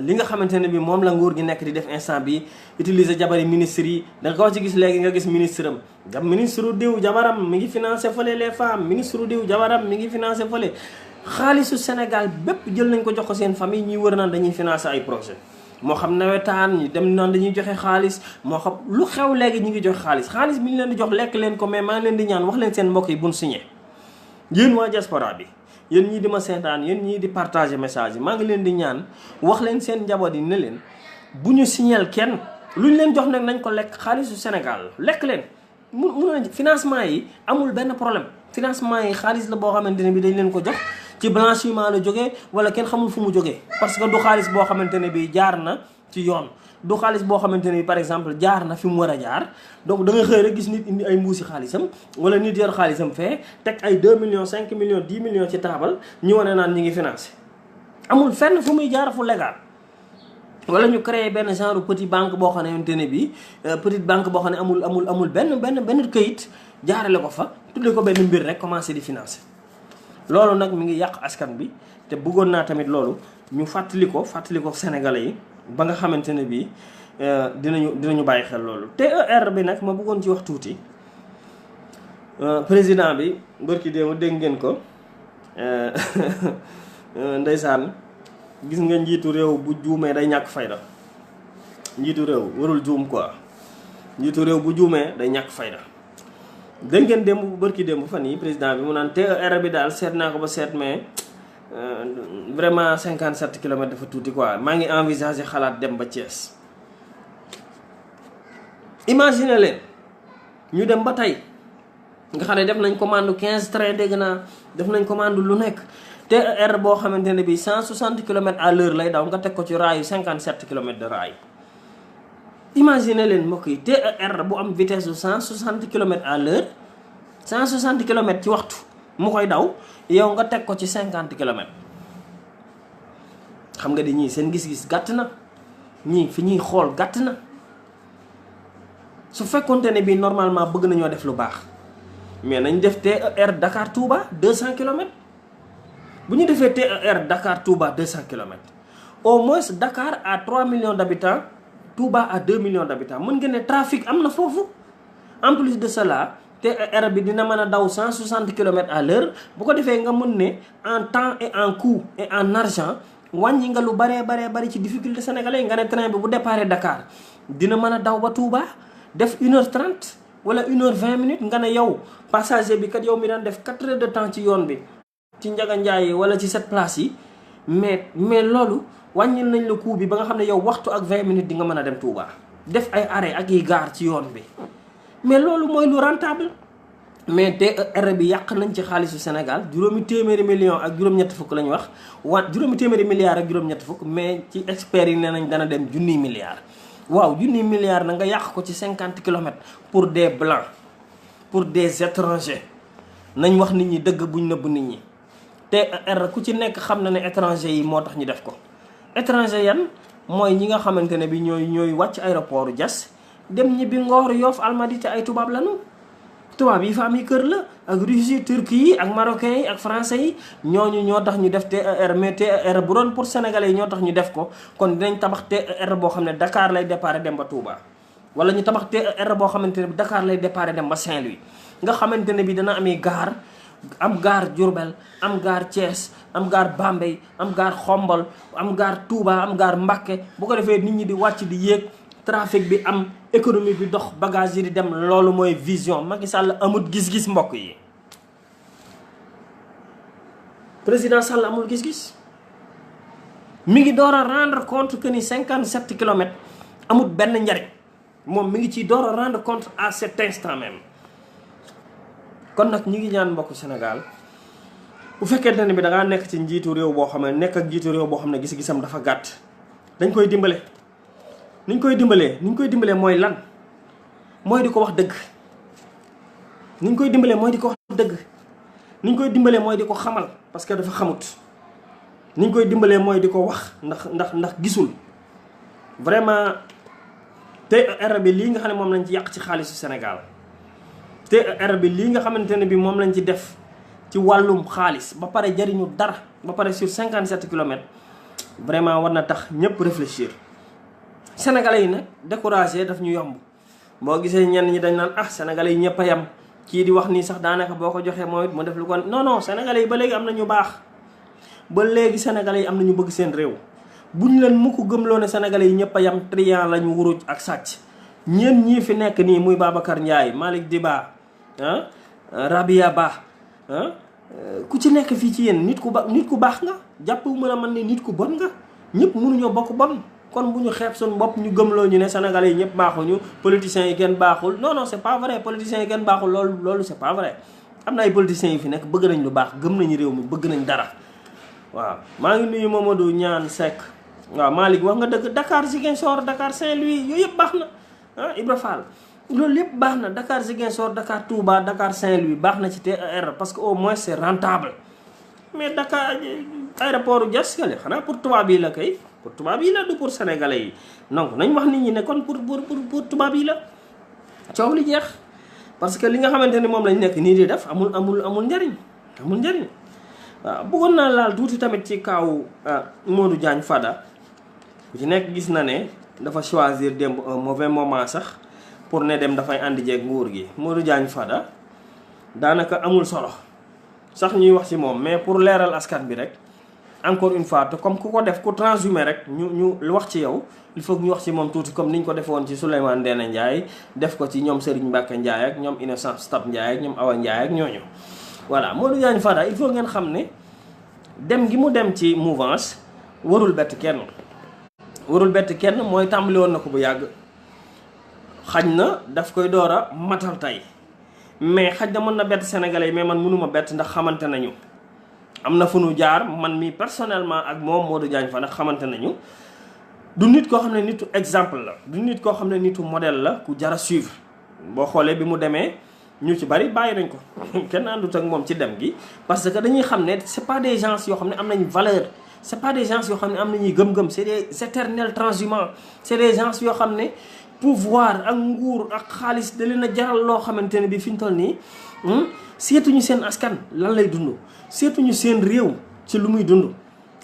li nga xamante ne bi moom la nguur gi nekk di def instant bi utiliser jabari ministres yi. da nga ko ci gis léegi nga gis ministre am ministre diw jabaram mi ngi financé fële les femmes, ministre diw jabaram mi ngi financé fële. xaalisu Sénégal bépp jël nañ ko jox ko seen famille ñuy wër naan dañuy financé ay projet moo xam nawetaan ñu dem naan dañuy joxe xaalis moo xam lu xew léegi ñu ngi joxe xaalis bi ñu leen di jox lekk leen ko mais maa ngi leen di ñaan wax leen seen mbokk yi buñ signé. yéen waa diaspora bi yéen ñii di ma seetaan yéen ñii di partager message yi maa ngi leen di ñaan wax leen seen njaboot yi ne leen bu ñu signal kenn lu ñu leen jox nag nañ ko lekk xaalisu Sénégal lekk leen mun financement yi amul benn problème. financement yi xaalis la boo xamante ne bi dañ leen ko jox ci blanchiment la jógee wala kenn xamul fu mu jógee parce que du xaalis boo xamante ne bi jaar na ci yoon, du xaalis boo xamante ne bi par exemple jaar na fi mu war a jaar. donc da nga xëy rek gis nit indi ay mbuusi xaalisam wala nit yor xaalisam fee teg ay 2 millions 5 millions 10 millions ci taabal ñu wane naan ñi ngi financé. amul fenn fu muy jaar fu légal. wala ñu créé benn genre petit banque boo xamante ne bi petite banque boo xam ne amul benn këyit jaarale ko fa tudde ko benn mbir rek commencé di financer. loolu nag mi ngi yàq askan bi te bëggoon naa tamit loolu ñu fàttali ko Sénégalais yi ba nga xamante ne bii dinañu bàyyi xel loolu. TER bi nag ma bëggoon ci wax tuuti président bi barki démb dégg ngeen ko ndeysaan gis nga njiitu réew bu juumee day ñàkk fayda. njiitu réew warul juum quoi njiitu réew bu juumee day ñàkk fayda. dégg ngeen démb bërki démb fan yi président bi mu naan TER bi daal seet naa ko ba seet mais vraiment 57 kilomètres dafa tuuti quoi maa ngi envisager xalaat dem ba Thiès. imagine leen ñu dem ba tey nga xam ne def nañ commande 15 train dégg naa def nañ commande lu nekk TER boo xamante ne bi 160 kilomètres à l'heure lay daw nga teg ko ci raayu 57 kilomètres de raay. imagine leen mbokk yi TER bu am vitesse de 160 kilomètres à l'heure 160 kilomètres ci waxtu mu koy daw yow nga teg ko ci 50 kilomètres. xam nga di ñii seen gis-gis gàtt na ñii fi ñuy xool gàtt na su fekkonte ne bii normalement bëgg nañoo def lu baax mais nañ def TER Dakar Touba 200 kilomètres. bu ñu defee TER Dakar Touba 200 kilomètres au moins Dakar à 3 millions d'habitants. Touba à 2 millions d'habitants mën nga ne trafic am na foofu. en plus de cela TER bi dina mën a daw 160 kilomètres à l'heure bu ko defee nga mën ne en temps et en coût et en argent wàññi nga lu bari ci difficulté sénégalais nga ne train bi bu déparé Dakar dina mën a daw ba Touba def 1h30 wala 1h20 nga ne yow passager bi kat yow mi daan def 4 heures de temps ci yoon bi ci Ndiaga Ndiaye wala ci 7 places yi mais loolu. wàññil nañ la coût bi ba nga xam ne yow waxtu ak 20 minutes di nga mën a dem Touba def ay arrêt ak yi gaar ci yoon bi mais loolu mooy lu rentable. mais TER bi yàq nañ ci xaalisu Sénégal juróomi téeméeri millions ak juróom-ñett fukk la ñu wax juróomi téeméeri milliards ak juróom-ñett fukk mais ci experts yi nee nañ dana dem junniy milliards. waaw junniy milliards na nga yàq ko ci 50 kilomètres pour des blancs pour des étrangers nañ wax nit ñi dëgg buñ nëbb nit ñi. TER ku ci nekk xam na ne étranger yi moo tax ñu def ko. étranger yan mooy ñi nga xamante ne bi ñooy wàcc aéroport Diass dem ñibbi Ngor Yoff Almadies te ay tubaab lañu. tubaab yi fa am yi kër la ak Russie Turquie yi ak Marocains yi ak Français yi ñooñu ñoo tax ñu def TER mais TER bu doon pour Sénégalais yi ñoo tax ñu def ko kon dinañ tabax TER boo xam ne Dakar lay déparé dem ba Touba. wala ñu tabax TER boo xamante ne bi Dakar lay déparé dem ba Saint-Louis nga xamante ne bi dana amee gare am gaar Diourbel am gaar Thiès am gaar Bambey am gaar Xombol am gaar Touba am gaar Mbacké bu ko defee nit ñi di wàcc di yéeg trafic bi am économie bi dox bagage yi di dem loolu mooy vision Macky Sall amul gis-gis mbokk yi président Sall amul gis-gis mi ngi door a rendre compte que ni 57 kilomètres amul benn njariñ moom mi ngi ciy door a rendre compte à cet instant même kon nag ñi ngi ñaan mbokku Sénégal bu fekkente ne bi da ngaa nekk ci njiitu réew boo xam ne nekk ak njiitu réew boo xam ne gis-gisam dafa gàtt dañ koy dimbale niñ koy dimbalee mooy lan mooy di ko wax dëgg niñ koy dimbalee mooy di ko wax dëgg niñ koy dimbalee mooy di ko xamal parce que dafa xamut niñ koy dimbalee mooy di ko wax ndax gisul vraiment TER bi lii nga xam ne moom lañ ci yàq ci xaalisu Sénégal TER bi lii nga xamante ne bi moom lañ ci def ci wàllum xaalis ba pare jariñu dara ba pare sur 57 kilomètres vraiment war na tax ñëpp réfléchir sénégalais yi nag découragé daf ñu yomb boo gisee ñenn ñi dañ naan sénégalais yi ñëpp a yem kii di wax nii sax daanaka boo ko joxee mooy it mu def lu ko non sénégalais yi ba léegi am na ñu baax ba léegi sénégalais yi am na ñu bëgg seen réew buñ leen mu ko gëmloo ne sénégalais yi ñëpp a yem trian lañu wuruj ak sàcc ñeen ñii fi nekk nii muy Babacar Ndiaye Malick Diba Rabia Ba ku ci nekk fii ci yéen nit ku baax nga jàpp mën a man ne nit ku bon nga ñëpp mënuñoo bokk bon kon bu ñu xeeb suñu bopp ñu gëmloo ñu ne sénégalais yi ñëpp baaxuñu politiciens yi kenn baaxul non c'est pas vrai politiciens yi kenn baaxul loolu c'est pas vrai am na ay politiciens yi fi nekk bëgg nañ lu baax gëm nañu réew mi bëgg nañ dara waaw maa ngi nuyu Mamadou Ñaan Seck waaw Malick wax nga dëgg Dakar Ziguinchor Dakar Saint-Louis yooyu yëpp baax na Ibra Fall loolu yëpp baax na Dakar Ziguinchor Dakar Touba Dakar Saint-Louis baax na ci TER parce que au moins c'est rentable mais Dakar aéroport Diass Kale xanaa pour tubaab yi la kay pour tubaab yi la du pour sénégalais yi donc nañ wax nit ñi ne kon pour tubaab yi la coow li jeex parce que li nga xamante ni moom lañ nekk nii di def amul njariñ waaw bëggoon naa laal tuuti tamit ci kaw Modou Diagne Fada ku ci nekk gis na ne dafa choisir démb un mauvais moment sax pour ne dem dafay àndi jeeg nguur gi Modou Diagne Fada daanaka amul solo sax ñuy wax ci moom mais pour leeral askan bi rek encore une fois te comme ku ko def ku transhumé rek ñu wax ci yow il faut que ñu wax ci moom tuuti comme niñ ko defoon ci Souleymane Ndéné Ndiaye def ko ci ñoom Serigne Mbacké Ndiaye ak ñoom Innocent Stap Ndiaye ak ñoom Awa Ndiaye ak ñooñu voilà Modou Diagne Fada il faut ngeen xam ne dem gi mu dem ci mouvance warul bett kenn mooy tàmbali woon na ko bu yàgg xaj na daf koy door a matal tey mais xaj na mën na bett sénégalais yi mais man mënuma bett ndax xamante nañu am na fu nu jaar man mi personnellement ak moom Modou Diagne Fada xamante nañu du nit koo xam ne nitu exemple la du nit koo xam ne nitu modèle la ku jara suivre boo xoolee bi mu demee ñu ci bari bàyyi nañ ko kenn àndut ak moom ci dem gi parce que dañuy xam ne c'est pas des gens yoo xam ne am nañ valeur c'est pas des gens yoo xam ne am nañuy gëm-gëm c'est des éternels transhumants c'est des gens yoo xam ne pouvoir ak nguur ak xaalis da leen a jaral loo xamante ne bi fi ñu toll nii seetuñu seen askan lan lay dund seetuñu seen réew ci lu muy dund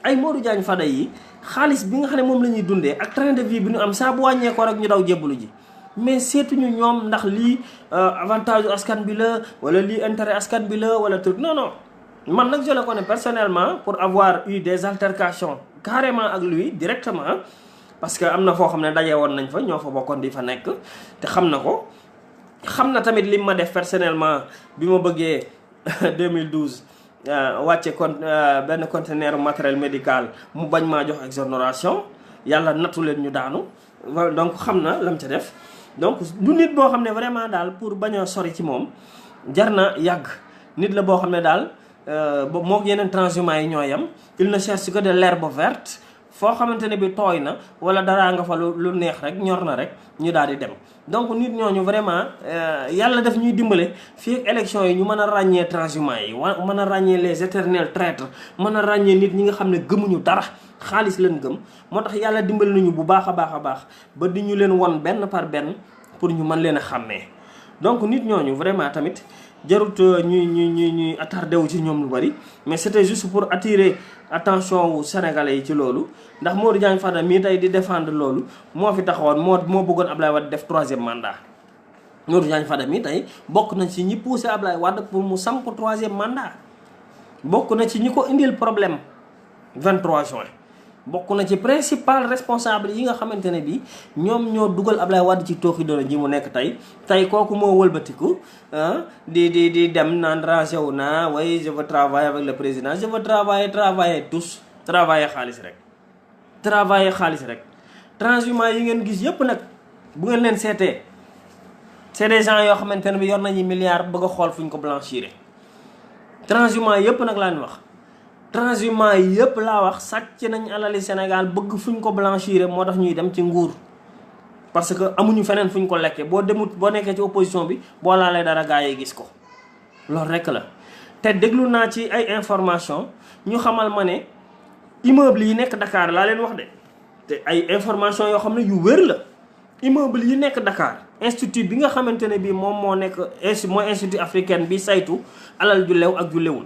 ay Modou Diagne Fada yi xaalis bi nga xam ne moom la ñuy dundee ak train de vie bi ñu am saa bu wàññee ko rek ñu daw jébbalu ji mais seetuñu ñoom ndax lii avantage askan bi la wala lii intérêt askan bi la wala truc non man nag je le connais personnellement pour avoir eu des altercations carrément ak lui directement parce que am na foo xam ne daje woon nañ fa ñoo fa bokkoon di fa nekk te xam na ko xam na tamit lim ma def personnellement bi ma bëggee 2012 wàcce benn conteneur matériel médical mu bañ maa jox exonération yàlla nattu leen ñu daanu donc xam na lam ca def donc du nit boo xam ne vraiment daal pour bañ a sori ci moom jar na yàgg nit la boo xam ne daal moo yeneen transhumants yi ñoo yem il ne cherche que de l'herbe verte foo xamante ne bi tooy na wala daraa nga fa lu neex rek ñor na rek ñu daal di dem donc nit ñooñu vraiment yàlla daf ñuy dimbale fii ak élection yi ñu mën a ràññee transhumants yi mën a ràññee les éternels traîtres mën a ràññee nit ñi nga xam ne gëmuñu dara xaalis leen gëm moo tax yàlla dimbali nañu bu baax a baax ba di ñu leen won benn par benn pour ñu mën leen a xàmmee donc nit ñooñu vraiment tamit jarut ñuy attardé wu ci ñoom lu bari mais c'était juste pour attirer attention wu sénégalais yi ci loolu ndax Modou Diagne Fada mii tey di défendre loolu moo fi taxawoon moo bëggoon Ablaye Wade def 3e mandat Modou Diagne Fada mi tey bokk na ci ñi poussé Ablaye Wade pour mu samp 3e mandat bokk na ci ñi ko indil problème 23 juin bokk na ci principal responsable yi nga xamante ne bi ñoom ñoo dugal Ablaye Wade ci tooxi doona ji mu nekk tey kooku moo wëlbatiku di dem naan rangé wu naa way je veux travailler avec le président je veux travailler tous travailler xaalis rek transhumants yi ngeen gis yëpp nag bu ngeen leen seetee c'est des gens yoo xamante ne bi yor nañu milliards bëgg a xool fu ñu ko blanchir transhumants yëpp nag laa wax transhumants yëpp laa wax sàcc nañ alali Sénégal bëgg fu ñu ko blanchir moo tax ñuy dem ci nguur parce que amuñu feneen fu ñu ko lekkee boo nekkee ci opposition bi boo laalee dara gaa yi gis ko loolu rekk la. te déglu naa ci ay information ñu xamal ma ne immeuble yi nekk Dakar laa leen wax de te ay information yoo xam ne yu wér la immeuble yi nekk Dakar institut bi nga xamante ne bii moom moo nekk mooy institut africain bi saytu alal ju lew ak ju lewul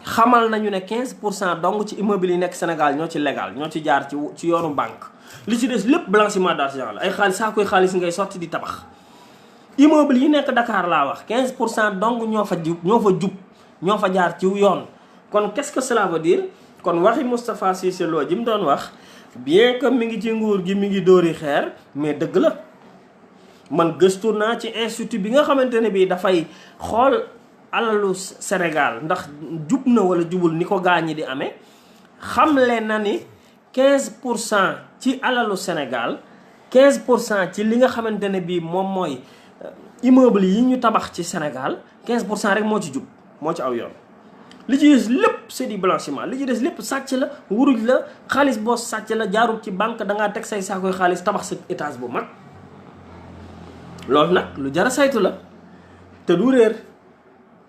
xamal nañu ne 15% dong ci immeuble yi nekk Sénégal ñoo ci légal ñoo ci jaar ci yoonu banque li ci des lépp blanchiment d'argent la ay xaalis saa koy xaalis ngay sotti di tabax immeuble yi nekk Dakar laa wax 15% dong ñoo fa jaar ci yoon. kon qu'est-ce que cela veut dire kon waxi Moustapha Cissé Lo ji mu doon wax bien que mi ngi ci nguur gi mi ngi dóori xeer mais dëgg la man gëstu naa ci institut bi nga xamante ne bii dafay xool alalu Sénégal ndax jub na wala jubul ni ko gaañi di amee xamle na ni 15% ci alalu Sénégal 15% ci li nga xamante ne bii moom mooy immeuble yi ñu tabax ci Sénégal 15% rek moo ci jub moo ci aw yoon. li ci des lépp c'est du blanchiment li ci des lépp sàcc la wuruj la xaalis boo sàcc la jaarul ci banque dangaa teg say saakoy xaalis tabax sa étage bu mag loolu nag lu jar a saytu la te du réer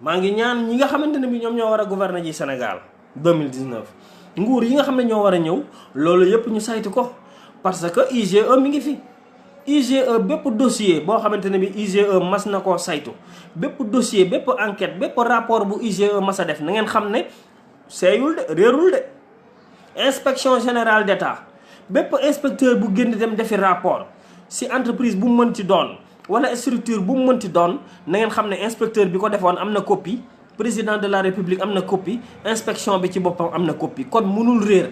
maa ngi ñaan ñi nga xamante ne bi ñoom ñoo war a gouverner ji Sénégal 2019 nguur yi nga xam ne ñoo war a ñëw loolu yëpp ñu saytu ko parce que IGE mi ngi fi IGE bépp dossier boo xamante ne bi IGE mas na koo saytu bépp dossier bépp enquête bépp rapport bu IGE mas a def na ngeen xam ne seeyul de réerul de inspection générale d'État bépp inspecteur bu génn dem defi rapport si entreprise bu mu mënti doon wala structure bu mu mënti doon na ngeen xam ne inspecteur bi ko defoon am na copie président de la république am na copie inspection bi ci boppam am na copie kon mënul réer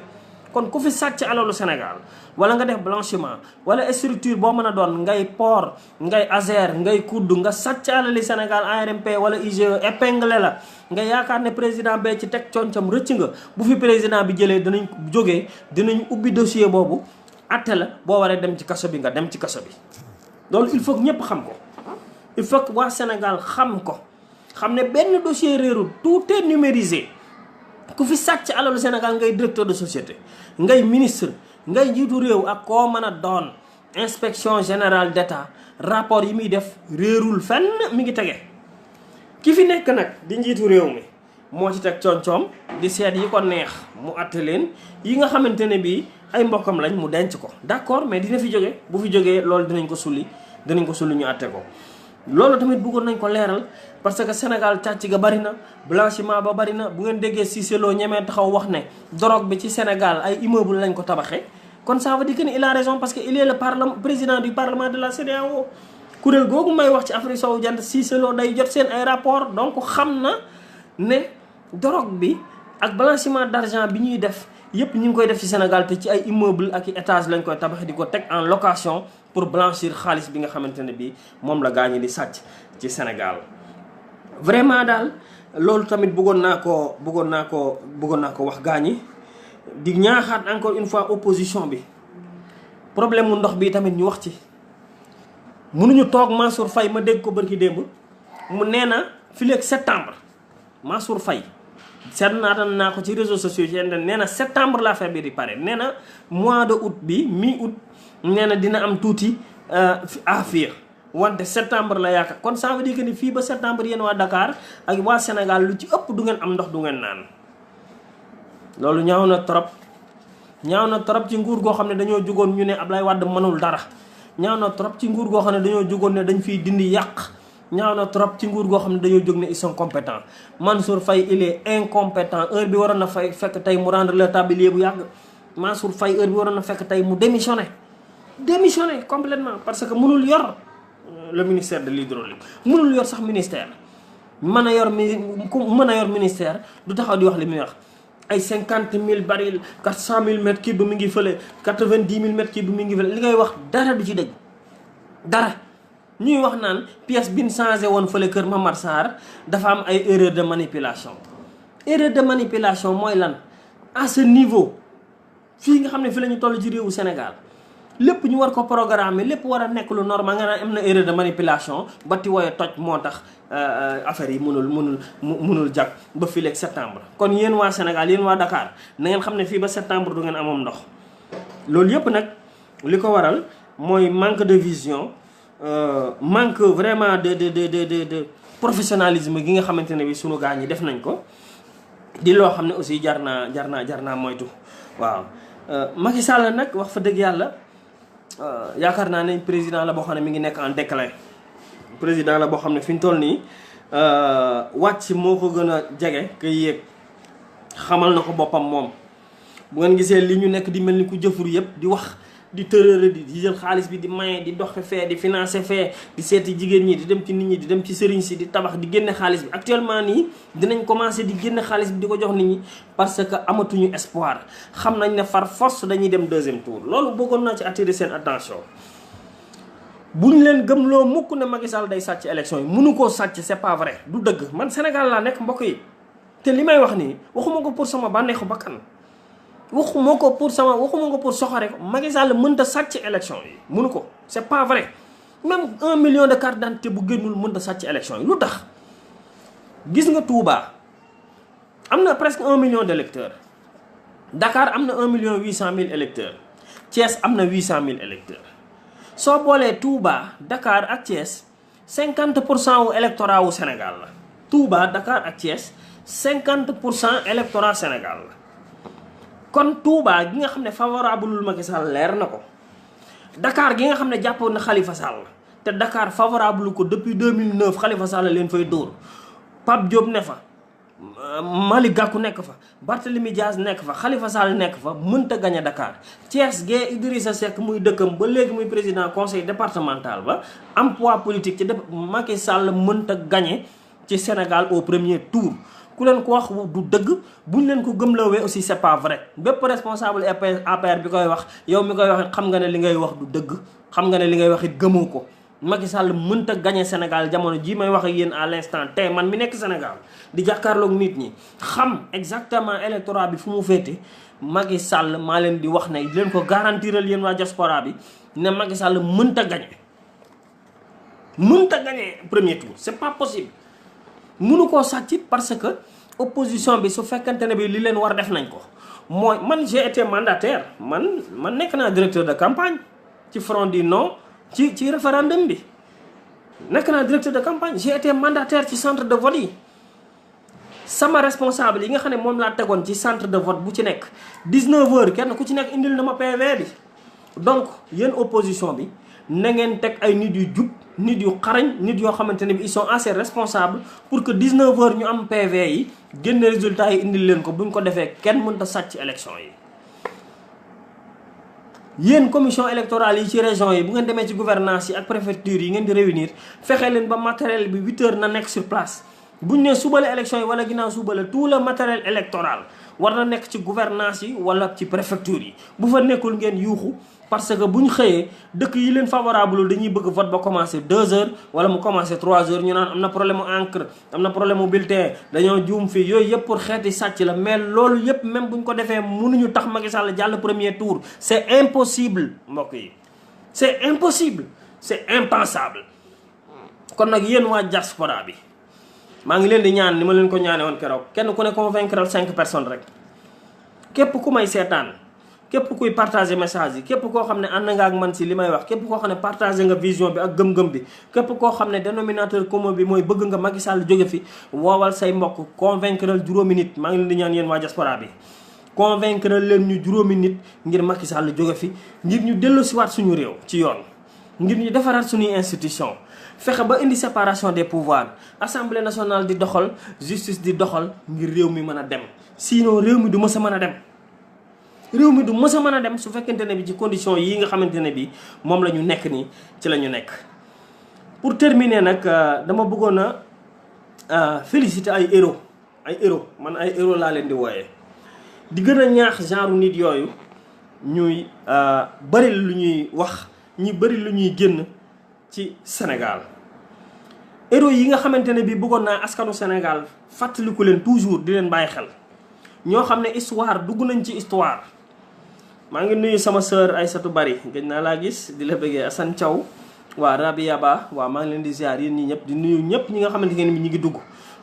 kon ku fi sàcc alalu Sénégal wala nga def blanchiment wala structure boo mën a doon ngay port ngay ASER ngay kudd nga sàcc alali Sénégal ARMP wala IGE épinglé la nga yaakaar ne président bee ci teg concam rëcc nga bu fi président bi jëlee dinañ ubbi dossier boobu atte la boo waree dem ci kaso bi nga dem ci kaso bi loolu il faut que ñëpp xam ko il faut que waa Sénégal xam ne benn dossier réerul tout est numérisé ku fi sàcc alalu Sénégal ngay directeur de société ngay ministre ngay njiitu réew ak koo mën a doon inspection générale d'État rapport yi muy def réerul fenn mi ngi tege ki fi nekk nag di njiitu réew mi moo ci teg coom-coom di seet yi ko neex mu atte leen yi nga xamante ne bii ay mbokkam lañ mu denc ko d'accord mais dina fi jóge bu fi jógee loolu dinañ ko sulli ñu atte ko loolu tamit bëggoon nañ ko leeral parce que Sénégal càcc ga bari na blanchiment ba bari na bu ngeen déggee Cissé Lo ñemee taxaw wax ne drogue bi ci Sénégal ay immeuble lañ ko tabaxee kon ça veut dire que il a raison parce que il est le président du parlement de la CEDEAO kuréel googu may wax ci Afrique sowu jant Cissé Lo day jot seen ay rapport donc xam na ne drogue bi ak blanchiment d'argent bi ñuy def yëpp ñu ngi koy def ci Sénégal te ci ay immeuble ak i étage lañ koy tabax di ko teg en location pour blanchir xaalis bi nga xamante ne bii moom la gaañi di sàcc ci Sénégal. vraiment daal loolu tamit bëggoon naa ko wax gaañi di ñaaxaat encore une fois opposition bi problème mu ndox bi tamit ñu wax ci. mënuñu toog Mansour Faye ma dégg ko bërki démb mu nee na fileeg septembre Mansour Faye seet naa ko ci réseaux sociaux yi nee na septembre la affaire bi di pare nee na mois de août bi mi-août nee na dina am tuuti affaire wante septembre la yaakaar kon ça veut dire que ni fii ba septembre yéen waa Dakar ak waa Sénégal lu ci ëpp du ngeen am ndox du ngeen naan loolu ñaaw na trop ci nguur goo xam ne dañoo jugoon ñu ne Ablaye Wade mënul dara ñaaw na trop ci nguur goo xam ne dañoo jugoon ne dañ fiy dindi yàq ñaaw na trop ci nguur goo xam ne dañoo jóg ne ils sont compétents Mansour Faye il est incompétent heure bi waroon na fekk tey mu rendre le tablier bu yàgg Mansour Faye heure bi waroon na fekk tey mu démissionné complètement parce que mënul yor le ministère de l'hydraulique mënul yor sax ministère mën a yor ministère du taxaw di wax li muy wax ay 50 000 barils 400 000 mètres cubes mi ngi fële 90 000 mètres cubes mi ngi fële li ngay wax dara du ci dëgg dara. ñuy wax naan pièce bi ñu changé woon fële kër Mamar Sarr dafa am ay erreur de manipulation mooy lan à ce niveau fii nga xam ne fi la ñu toll ci réewu Sénégal lépp ñu war ko programmer lépp war a nekk lu normal nga naan am na erreur de manipulation ba ti woye toj moo tax affaire yi mënul jàpp ba fii leeg septembre. kon yéen waa Sénégal yéen waa Dakar na ngeen xam ne fii ba septembre du ngeen amoon ndox loolu yëpp nag li ko waral mooy manque de vision. Manque vraiment de professionnalisme gi nga xamante ne bi sunu gaa ñi def nañ ko di loo xam ne aussi jar naa moytu waaw. Macky Sall nag wax fa dëgg yàlla yaakaar naa ne président la boo xam ne mi ngi nekk en déclin président la boo xam ne fi ñu toll nii wàcc moo ko gën a jege ka yéeg xamal na ko boppam moom. bu ngeen gisee li ñu nekk di mel ni ku jëfur yëpp di wax. di tërëre di jël xaalis bi di maye di doxe fee di financer fee di seeti jigéen ñi di dem ci nit ñi di dem ci sëriñ si di tabax di génne xaalis bi actuellement nii dinañ commencer di génne xaalis bi di ko jox nit ñi parce que amatuñu espoir xam nañ ne far force dañuy dem deuxième tour loolu bëggoon naa ci attirer seen attention buñ leen gëmloo mukk ne Macky Sall day sàcc élection yi mënu koo sàcc c'est pas vrai du dëgg man Sénégal laa nekk mbokk yi te li may wax nii waxuma ko pour sama bànneexu bakkan waxuma ko pour soxore ko Macky Sall mënta sàcc élection yi mënu ko c'est pas vrai même 1 million de cartes d'identité bu génnul mënta sàcc élection yi lu tax gis nga Touba am na presque 1 million d'électeurs Dakar am na 1 million 800 000 électeurs Thiès am na 800 000 électeurs soo boolee Touba Dakar ak Thiès 50% wu électorat wu Sénégal la Touba Dakar ak Thiès 50% électorat Sénégal la kon Touba gi nga xam ne favorableul Macky Sall leer na ko Dakar gi nga xam ne jàppoon na Khalifa Sall te Dakar favorable ko depuis 2009 Khalifa Sall leen fay dóor Pape Diop ne fa Malick Gakou nekk fa Barthélémy Dias nekk fa Khalifa Sall nekk fa mënta gagné Dakar Thiès gee Idrissa Seck muy dëkkam ba léegi muy président conseil départemental ba am poids politique ci Macky Sall mënta gagné ci Sénégal au premier tour ku leen ko wax du dëgg buñ leen ko gëmlawee aussi c'est pas vrai bépp responsable APR bi koy wax yow mi koy wax xam nga ne li ngay wax du dëgg xam nga ne li ngay wax it gëmoo ko Macky Sall mënta gagné Sénégal jamono jii may wax ak yéen à l'instant tey man mi nekk Sénégal di jàkkaarloog nit ñi xam exactement électorat bi fu mu féete Macky Sall maa leen di wax ne leen ko garantiral yéen waa diaspora bi ne Macky Sall mënta gagné premier tour c'est pas possible mënu koo sàcc parce que opposition bi su fekkante ne bi li leen war def nañ ko mooy man j'ai été mandataire man nekk naa directeur de campagne ci front du non ci référendum bi nekk naa directeur de campagne j'ai été mandataire ci centre de vote yi sama responsable yi nga xam ne moom laa tegoon ci centre de vote bu ci nekk 19h kenn ku ci nekk indil na ma PV bi donc yéen opposition bi na ngeen teg ay nit yu jub nit yu xarañ nit yoo xamante ne bi ils sont assez responsables pour que 19h ñu am PV yi génne résultats yi indil leen ko buñ ko defee kenn mënta sàcc élection yi. yéen commission électorale yi ci région yi bu ngeen demee ci gouvernance yi ak préfecture yi ngeen di réunir fexe leen ba matériel bi 8h na nekk sur place buñ ne suba la élection yi wala ginnaaw suba la tout le matériel électoral war na nekk ci gouvernance yi wala ci préfecture yi bu fa nekkul ngeen yuuxu. parce que bu ñu xëyee dëkk yi leen favorable dañuy bëgg vote ba commencé 2h wala mu commencé 3h ñu naan am na problème mu encre am na problème mu bulletin dañoo juum fii yooyu yëpp pour xeeti sàcc la mais loolu yëpp même bu ñu ko defee mënuñu tax Macky Sall jàll premier tour c'est impossible mbokk yi c'est impossible c'est impensable. kon nag yéen waa diaspora bi maa ngi leen di ñaan ni ma leen ko ñaane woon keroog kenn ku ne convaincre 5 personnes rek képp ku may seetaan. képp kuy partager message yi képp koo xam ne ànd nga ak man si li may wax képp koo xam ne partager nga vision bi ak gëm-gëm bi képp koo xam ne dénominateur commun bi mooy bëgg nga Macky Sall jóge fi woowal say mbokk convaincre juróomi nit maa ngi leen di ñaan yéen waa diaspora bi convaincre leen ñu juróomi nit ngir Macky Sall jóge fi ngir ñu delloosiwaat suñu réew ci yoon ngir ñu defaraat suñuy institution fexe ba indi séparation des pouvoirs assemblée nationale di doxal justice di doxal ngir réew mi mën a dem sinon réew mi du mës a mën a dem réew mi du mës a mën a dem su fekkente ne bi ci condition yi nga xamante ne bi moom la ñu nekk nii ci la ñu nekk pour terminer nag dama bëggoon a féliciter ay héros man ay héros laa leen di wooyee di gën a ñaax genre nit yooyu ñuy bëri lu ñuy wax ñi bëri lu ñuy génn ci Sénégal. héros yi nga xamante ne bii bëggoon naa askanu Sénégal fàttaliku leen toujours di leen bàyyi xel ñoo xam ne histoire dugg nañ ci histoire. maa ngi nuyu sama sœur Aïssatou Bari gëj naa laa gis di la bëggee Assane Thiaw waa Rabia Ba waa maa ngi leen di ziar yéen ñi ñëpp di nuyu ñëpp ñi nga xamante ne ñi ngi dugg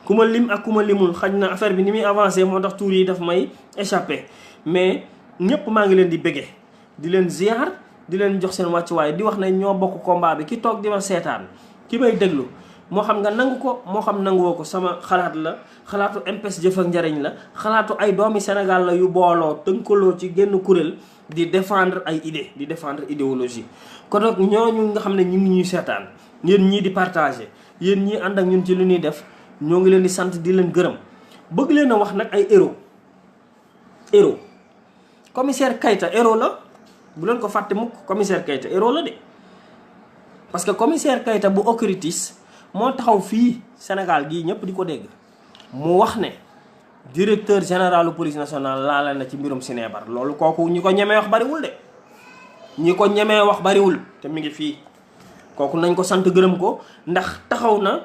ku ma lim ak ku ma limul xaj na affaire bi ni muy avancé moo tax tuur yi daf may échappé mais ñëpp maa ngi leen di bëggee di leen ziar di leen jox seen wàccuwaay di wax ne ñoo bokk combat bi ki toog di ma seetaan ki may déglu moo xam nga nangu ko moo xam nanguwoo ko sama xalaat la xalaatu MPS jëf ak njariñ la xalaatu ay doomi Sénégal la yu booloo tënkaloo ci génn kuréel di défendre ay idée di défendre idéologie kon nag ñooñu nga xam ne ñu ngi ñuy seetaan yéen ñii di partager yéen ñii ànd ak ñun ci lu ñuy def ñoo ngi leen di sant di leen gërëm bëgg leen a wax nag ay héros commissaire Keita héros la bu leen ko fàtte mukk commissaire Keita héros la de parce que commissaire Keita bu OCRTIS moo taxaw fii Sénégal gii ñëpp di ko dégg mu wax ne directeur général police nationale laala na ci mbirum Sinébar loolu kooku ñi ko ñemee wax bariwul de ñi ko ñemee wax bariwul te mi ngi fii kooku nañ ko sant gërëm ko ndax taxaw na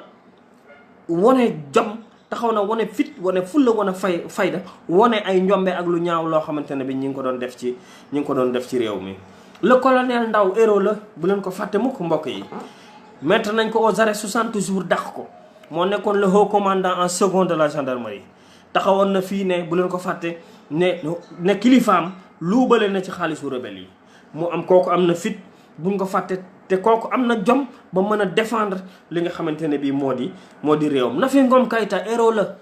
wane jom taxaw na wane fit wane fulla wane fayda wane ay njombe ak lu ñaaw loo xamante ne bi ñi ngi ko doon def ci réew mi. le colonel Ndao héros la bu leen ko fàtte mukk mbokk yi mettre nañ ko aux arrêts 60 jours dàq ko moo nekkoon le haut commandant en second de la gendarmerie taxawoon na fii ne bu leen ko fàtte ne kilifaam luubale na ci xaalisu rebelle yi mu am kooku am na fit buñ ko fàtte te kooku am na jom ba mën a défendre li nga xamante ne bii moo di réewam. Nafi Ngom Keïta héros la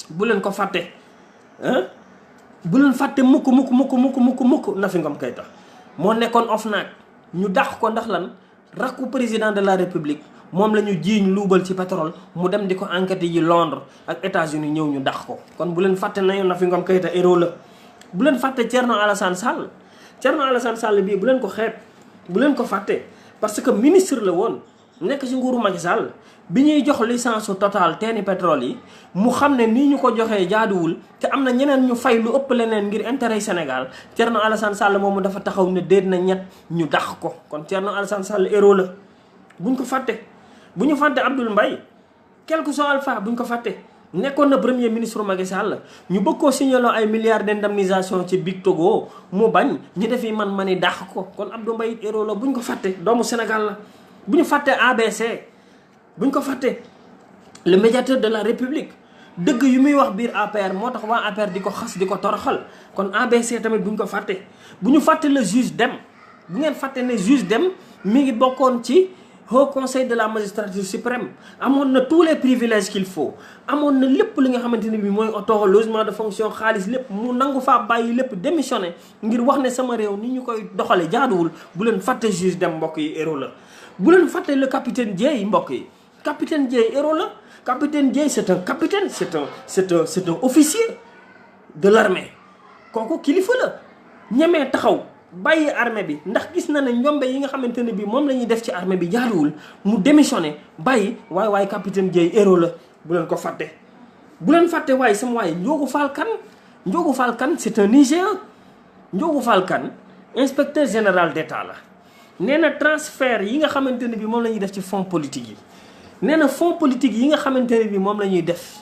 bu leen ko fàtte bu leen fàtte mukk Nafi Ngom Keïta moo nekkoon OFNAC ñu dàq ko ndax lan rakku président de la république moom la ñu jiiñ luubal ci pétrole mu dem di ko enquête yi Londres ak États-Unis ñëw ñu dàq ko kon bu leen fàtte nañu Nafi Ngom Keïta héros la. bu leen fàtte Thierno Alassane Sall bii bu leen ko xeeb bu leen ko fàtte parce que ministre la woon nekk ci nguuru Macky Sall bi ñuy jox licence Total teeni pétrole yi mu xam ne nii ñu ko joxee jaaduwul te am na ñeneen ñu fay lu ëpp leneen ngir intérêt Sénégal Thierno Alassane Sall moomu dafa taxaw ne déet na ñett ñu dàq ko kon Thierno Alassane Sall héros la buñ ko fàtte. bu ñu fàtte Abdoul Mbaye quel que soit alpha bu ñu ko fàtte nekkoon na premier ministre Macky Sall ñu bëgg koo signaloo ay milliards d'indemnisation ci Big Togo mu bañ ñu defi man ni dàq ko kon Abdoul Mbaye héros la bu ñu ko fàtte doomu Sénégal la. bu ñu fàtte ABC bu ñu ko fàtte le médiateur de la République dëgg yu muy wax biir APR moo tax waa APR di ko xas di ko toroxal kon ABC tamit bu ñu ko fàtte. bu ñu fàtte le juge Dème bu ngeen fàtte ne juge Dème mi ngi bokkoon ci Haut Conseil de la magistrature suprême amoon na tous les privilèges qu'il faut amoon na lépp li nga xamante ne bi mooy auto logement de fonction xaalis lépp mu nangu faa bàyyi lépp démissionné ngir wax ne sama réew ni ñu koy doxale jaaduwul bu leen fàtte juge Dème mbokk yi héros la. bu leen fàtte le capitaine Dièye mbokk yi capitaine Dièye héros la capitaine Dièye c'est un capitaine c'est un officier de l'armée kooku kilifa la ñemee taxaw bàyyi armée bi ndax gis na ne njombe yi nga xamante ne bi moom la ñuy def ci armée bi jaaduwul mu démissionné bàyyi waaye capitaine Dièye héros la bu leen ko fàtte. bu leen fàtte waaye sama waaye Ndiogou Fall Kane c'est un Nigérian Ndiogou Fall Kane inspecteur général d'État la. nee na transfert yi nga xamante ne bi moom la ñuy def ci fonds politique yi nee na fonds politique yi nga xamante ne bi moom la ñuy def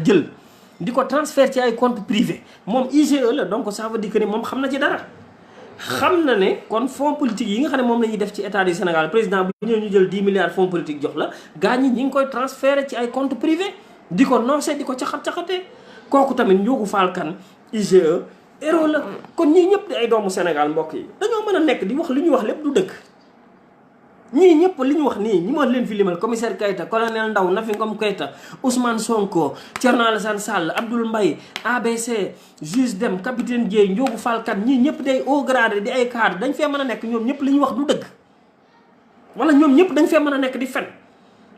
jël di ko transfert ci ay compte privé moom IGE la donc ça veut dire que ni moom xam na ci dara. xam na ne kon fonds politique yi nga xam ne moom la ñuy def ci état du Sénégal président bu ñëw ñu jël 10 milliards fonds politique jox la gaa ñi ngi koy transféré ci ay compte privé di ko noosé di ko caxat-caxatee kooku tamit Ndiogou Fall Kane IGE héros la kon ñii ñëpp di ay doomu Sénégal mbokk yi dañoo mën a nekk di wax li ñuy wax lépp du dëgg ñii ñëpp li ñu wax nii ñi ma leen fi limal commissaire Keïta colonel Ndao Nafi Ngom Keïta Ousmane Sonko Thierno Alassane Sall Abdoul Mbaye ABC juge Dème capitaine Dièye Ndiogou Fall Kane ñii ñëpp day haut grade di ay cadre dañ fee mën a nekk ñoom ñëpp li ñu wax du dëgg wala ñoom ñëpp dañ fee mën a nekk di fen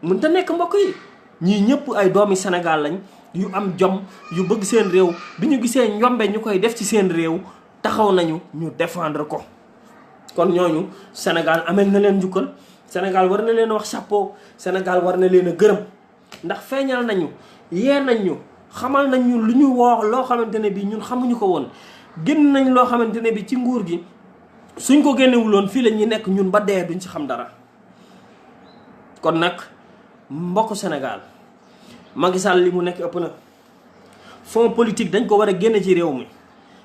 mën ta nekk mbokk yi ñii ñëpp ay doomi Sénégal lañ yu am jom yu bëgg seen réew bi ñu gisee njombe ñu koy def ci seen réew taxaw nañu ñu défendre ko kon ñooñu Sénégal amel na leen njukkal Sénégal war na leen wax chapeau. Sénégal war na leen a gërëm ndax feeñal nañu yee nañ ñu xamal nañ ñu lu ñu wax loo xamante ne bi ñun xamuñu ko woon. génn nañ loo xamante ne bi ci nguur gi suñ ko génnewuloon fii la ñuy nekk ñun ba dee duñ ci xam dara. kon nag mbokk Sénégal Macky Sall li mu nekk ëpp na. fonds politique dañ ko war a génne ci réew mi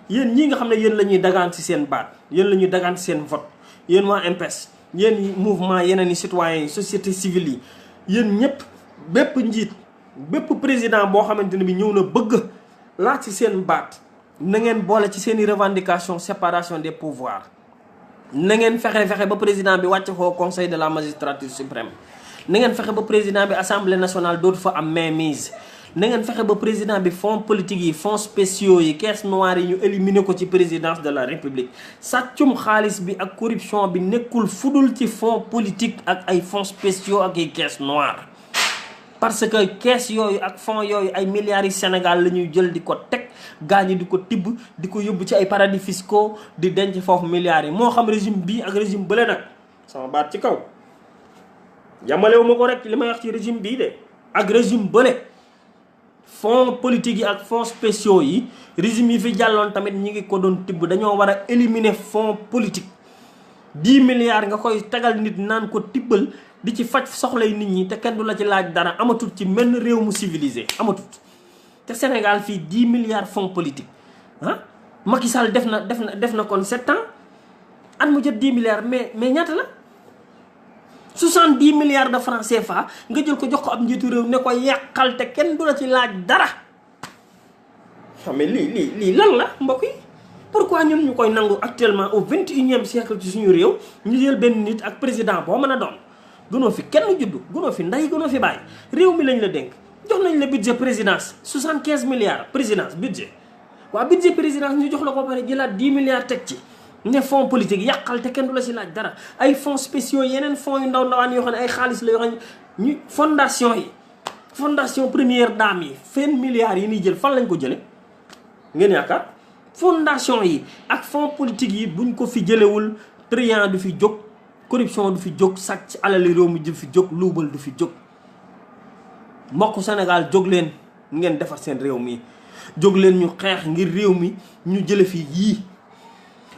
yéen ñii nga xam ne yéen la ñuy dagaan ci seen baat yéen la ñuy dagaan ci seen vote yéen waa MPES yéen mouvement yeneen i citoyens yi société civile yi yéen ñëpp bépp njiit bépp président boo xamante ne bi ñëw na bëgg laaj ci seen baat na ngeen boole ci seen i revendication séparation des pouvoirs. na ngeen fexe ba président bi wàcc foo conseil de la magistrature suprême na ngeen fexe ba président bi assemblée nationale dootu fa am mainmise. na ngeen fexe ba président bi fonds politique yi fonds spéciaux yi caisse noire yi ñu éliminer ko ci présidence de la république sàccum xaalis bi ak corruption bi nekkul fudul ci fonds politique ak ay fonds spéciaux ak ay caisse noire. parce que caisse yooyu ak fonds yooyu ay milliards yi Sénégal la ñuy jël di ko teg gaañi di ko tibb di ko yóbbu ci ay paradis fiscaux di denc foofu milliards yi moo xam régime bii ak régime bële nag sama baat ci kaw yamalewu ma ko rek li may wax ci régime bii de ak régime bële. fonds politique yi ak fonds spéciaux yi régime yi fi jàlloon tamit ñi ngi ko doon tibb dañoo war a éliminer fonds politique 10 milliards nga koy tegal nit naan ko tibbal di ci faj soxlay nit ñi te kenn du la ci laaj dara amatut ci menn réew mu civilisé amatut te Sénégal fii 10 milliards fonds politique ah Macky Sall def na kon 7 ans at mu jot 10 milliards mais ñaata la 70 milliards de francs CFA nga jël ko jox ko ab njiitu réew ne ko yàqal te kenn du la ci laaj dara. mais lii lan la mbokk yi pourquoi ñun ñu koy nangu actuellement au 21e siècle ci suñu réew ñu jël benn nit ak président boo mën a doon gënoo fi kenn juddu gënoo fi ndey gënoo fi bàyyi réew mi lañ la dénk jox nañ la budget présidence 75 milliards présidence budget waa budget présidence ñu jox la ko pare jëlaat 10 milliards teg ci. ne fonds politique yàqal te kenn du la ci laaj dara ay fonds spéciaux yeneen fonds yu ndawaan yoo xam ne ay xaalis la yoo xam ne ñu fondation première dame yi fen milliards yi ñuy jël fan lañ ko jële ngeen yaakaar fondation yi ak fonds politique yi buñ ko fi jëlewul trian du fi jóg corruption du fi jóg sàcc alali réew mi du fi jóg luubal du fi jóg. mbokku Sénégal jóg leen ngeen defar seen réew mi jóg leen ñu xeex ngir réew mi ñu jële fi yii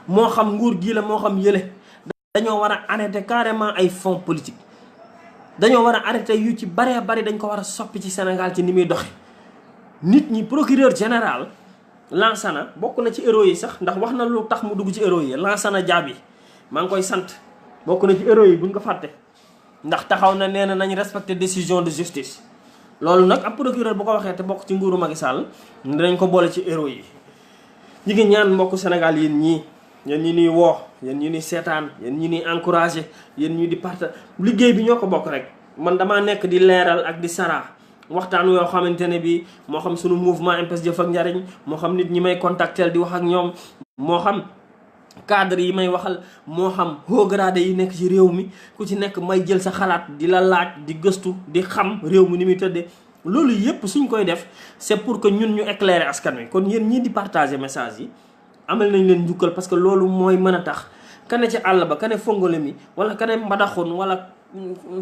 moo xam nguur gii la moo xam yële dañoo war a arrêter carrément ay fonds politique dañoo war a arrêter yu ci baree bari dañ ko war a soppi ci Sénégal ci ni muy doxe nit ñi procureur général Lansana bokk na ci héros yi sax ndax wax na lu tax mu dugg ci héros yi Lansana Diaby maa ngi koy sant bokk na ci héros yi buñ ko fàtte ndax taxaw na nee na nañ respecter décision de justice loolu nag ab procureur bu ko waxee te bokk ci nguuru Macky Sall dinañ ko boole ci héros yi ñi ngi ñaan mbokku Sénégal yéen ñii yéen ñi ñuy woo yéen ñi ñuy seetaan yéen ñi ñuy encouragé yéen ñi di parta liggéey bi ñoo ko bokk rek man damaa nekk di leeral ak di saraa waxtaan yoo xamante ne bi moo xam sunu mouvement MPES Jëf ak Njariñ moo xam nit ñi may contactel di wax ak ñoom moo xam cadre yi may waxal moo xam haut gradé yi nekk ci réew mi ku ci nekk may jël sa xalaat di la laaj di gëstu di xam réew mi ni muy tëddee loolu yépp suñ koy def c'est pour que ñun ñu éclairer askan wi kon yéen ñii di partager message yi amal nañ leen njukkal parce que loolu mooy mën a tax kane ci àll ba kane fongole mi wala kane mbadaxun wala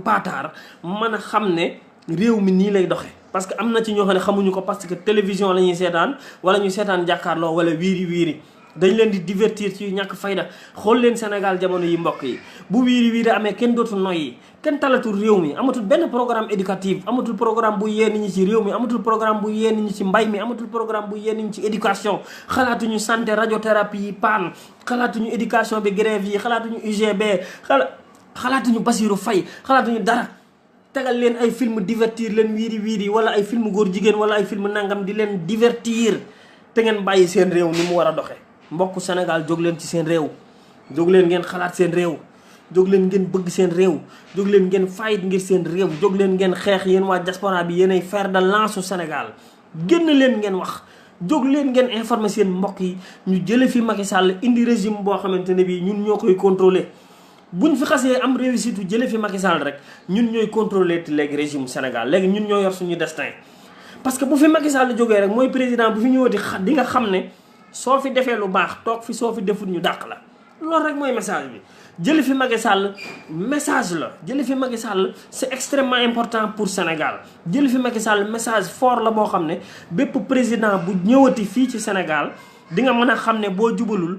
paataar mën a xam ne réew mi nii lay doxe parce que am na ci ñoo xam ne xamuñu ko parce que télévision la ñuy seetaan wala ñu seetaan jàkkaarloo wala wiiri wiiri dañ leen di divertir ci ñàkk fayda xool leen Sénégal jamono yi mbokk yi bu wiiri wiiri amee kenn dootul noyyi kenn talatul réew mi amatul benn programme éducatif amatul programme bu yee nit ñi ci réew mi amatul programme bu yee nit ñi ci mbay mi amatul programme bu yee nit ñi ci éducation xalaatuñu santé radiothérapie yi paan xalaatuñu éducation bi grève yi xalaatuñu UGB xalaatuñu Bassirou Faye xalaatuñu dara tegal leen ay film divertir leen wiiri wiiri wala ay film góor jigéen wala ay film nangam di leen divertir te ngeen bàyyi seen réew ni mu war a doxe mbokku Sénégal jóg leen ci seen réew jóg leen ngeen xalaat seen réew jóg leen ngeen bëgg seen réew jóg leen ngeen fayit ngir seen réew jóg leen ngeen xeex yéen waa diaspora bi yéenay fer de lance Sénégal génn leen ngeen wax jóg leen ngeen informer seen mbokk yi ñu jële fi Macky Sall indi régime boo xamante ne bii ñun ñoo koy contrôler buñ fi xasee am réussite jële fi Macky Sall rek ñun ñooy contrôler te léegi régime Sénégal léegi ñun ñoo yor suñu destin parce que bu fi Macky Sall jógee rek mooy président bu fi ñëwati di nga xam ne soo fi defee lu baax toog fi soo fi defut ñu dàq la loolu rek mooy message bi. jëli fi Macky Sall message la jëli fi Macky Sall c'est extrêmement important pour Sénégal. jëli fi Macky Sall message fort la boo xam ne bépp président bu ñëwati fii ci Sénégal di nga mën a xam ne boo jubalul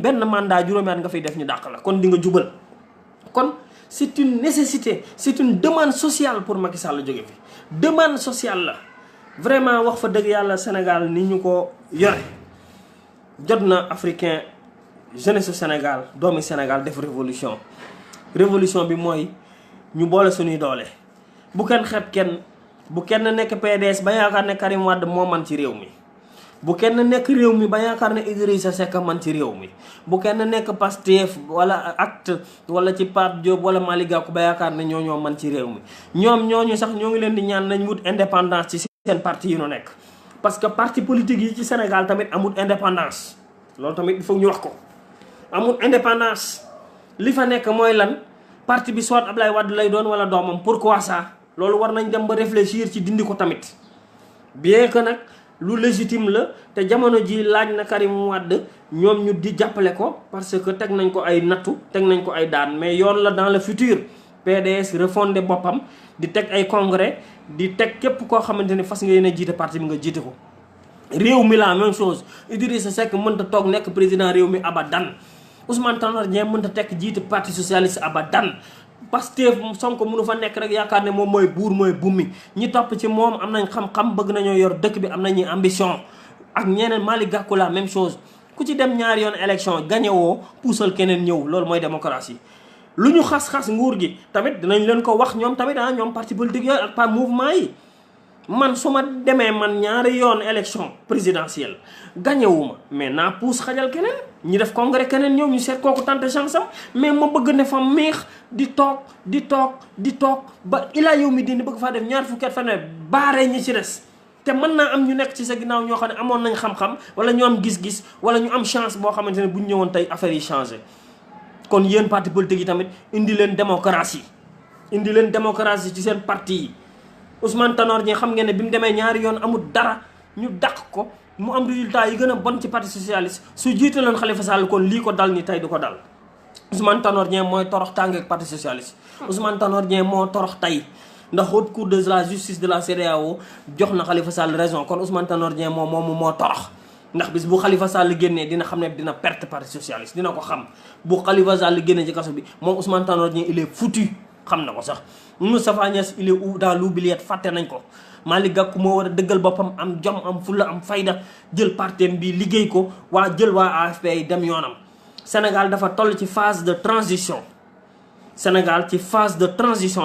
benn mandat juróomi at nga fay def ñu dàq la kon di nga jubal. kon c'est une nécessité, c'est une demande sociale pour Macky Sall jóge fi demande sociale la vraiment wax fa dëgg yàlla Sénégal ni ñu ko yore jot na africain jeunesse su Sénégal doomi Sénégal def révolution bi mooy ñu boole suñuy doole bu kenn xeeb kenn bu kenn nekk PDS ba yaakaar ne Karim Wade moo man ci réew mi bu kenn nekk réew mi ba yaakaar ne Idrissa Seck man ci réew mi bu kenn nekk Pastef wala acte wala ci Pape Diop wala Malick Gakou ba yaakaar ne ñoo man ci réew mi ñooñu sax ñoo ngi leen di ñaan nañ wut indépendance ci seen parti yi ñu nekk parce que parti politique yi ci Sénégal tamit amul indépendance loolu tamit il faut ñu wax ko amul indépendance li fa nekk mooy lan parti bi soit Ablaye Wade lay doon wala doomam pourquoi ça loolu war nañ dem ba réfléchir ci dindi ko tamit bien que nag lu légitime la te jamono ji laaj na Karim Wade ñoom ñu di jàppale ko parce que teg nañ ko ay nattu teg nañ ko ay daan mais yoon la dans le futur PDS refondé boppam di teg ay congrès di teg képp koo xamante ni fas nga yéene jiite parti bi nga jiite ko. réew mi la même chose Idrissa Seck mënta toog nekk président réew mi abadan Ousmane Tanor Dieng mënta tekk jiite parti socialiste abadan Pastef Sonko mënu fa nekk rek yaakaar ne moom mooy buur mooy bummi ñi topp ci moom am nañ xam-xam bëgg nañoo yor dëkk bi am nañuy ambition ak ñeneen Malick Gakou la même chose ku ci dem ñaari yoon élection gagné woo puusal keneen ñëw loolu mooy démocratie. lu ñu xas-xas nguur gi tamit dinañ leen ko wax ñoom tamit ñoom parti politique yooyu ak par mouvement yi man su ma demee man ñaari yoon élection présidentielle gagné wu ma mais naa puus xajal keneen ñi def congrès keneen ñëw ñu seet kooku tante chance am mais ma bëgg ne fa miix di toog ba ilaa yow mi dindi bëgg faa def ñaar fukki at fa ne baaree ñi ci des te mën naa am ñu nekk ci sa ginnaaw ñoo xam ne amoon nañ xam-xam wala ñu am gis-gis wala ñu am chance boo xamante ne bu ñu ñëwoon tey affaire yi changé. kon yéen parti politique yi tamit indi leen démocratie ci seen parti yi Ousmane Tanor Dieng xam ngeen ne bi mu demee ñaari yoon amul dara ñu dàq ko mu am résultat yi gën a bon ci parti socialiste su jiite leen Khalifa Sall kon lii ko dal ni tey du ko dal. Ousmane Tanor Dieng mooy torox tànge ak parti socialiste Ousmane Tanor Dieng moo torox tey ndax haute cour de la justice de la CEDEAO jox na Khalifa Sall raison kon Ousmane Tanor Dieng moomu moo torox. ndax bis bu Khalifa Sall génnee dina xam ne dina perte parti socialiste dina ko xam bu Khalifa Sall génnee ci kaso bi moom Ousmane Tanor Dieng il est foutu xam na ko sax. Moustapha Niasse il est dans l'oubliette fàtte nañ ko Malick Gakou moo war a dëggal boppam am jom am fulla am fayda jël partem bi liggéey ko jël waa AFP yi dem yoonam. Sénégal dafa toll ci phase de transition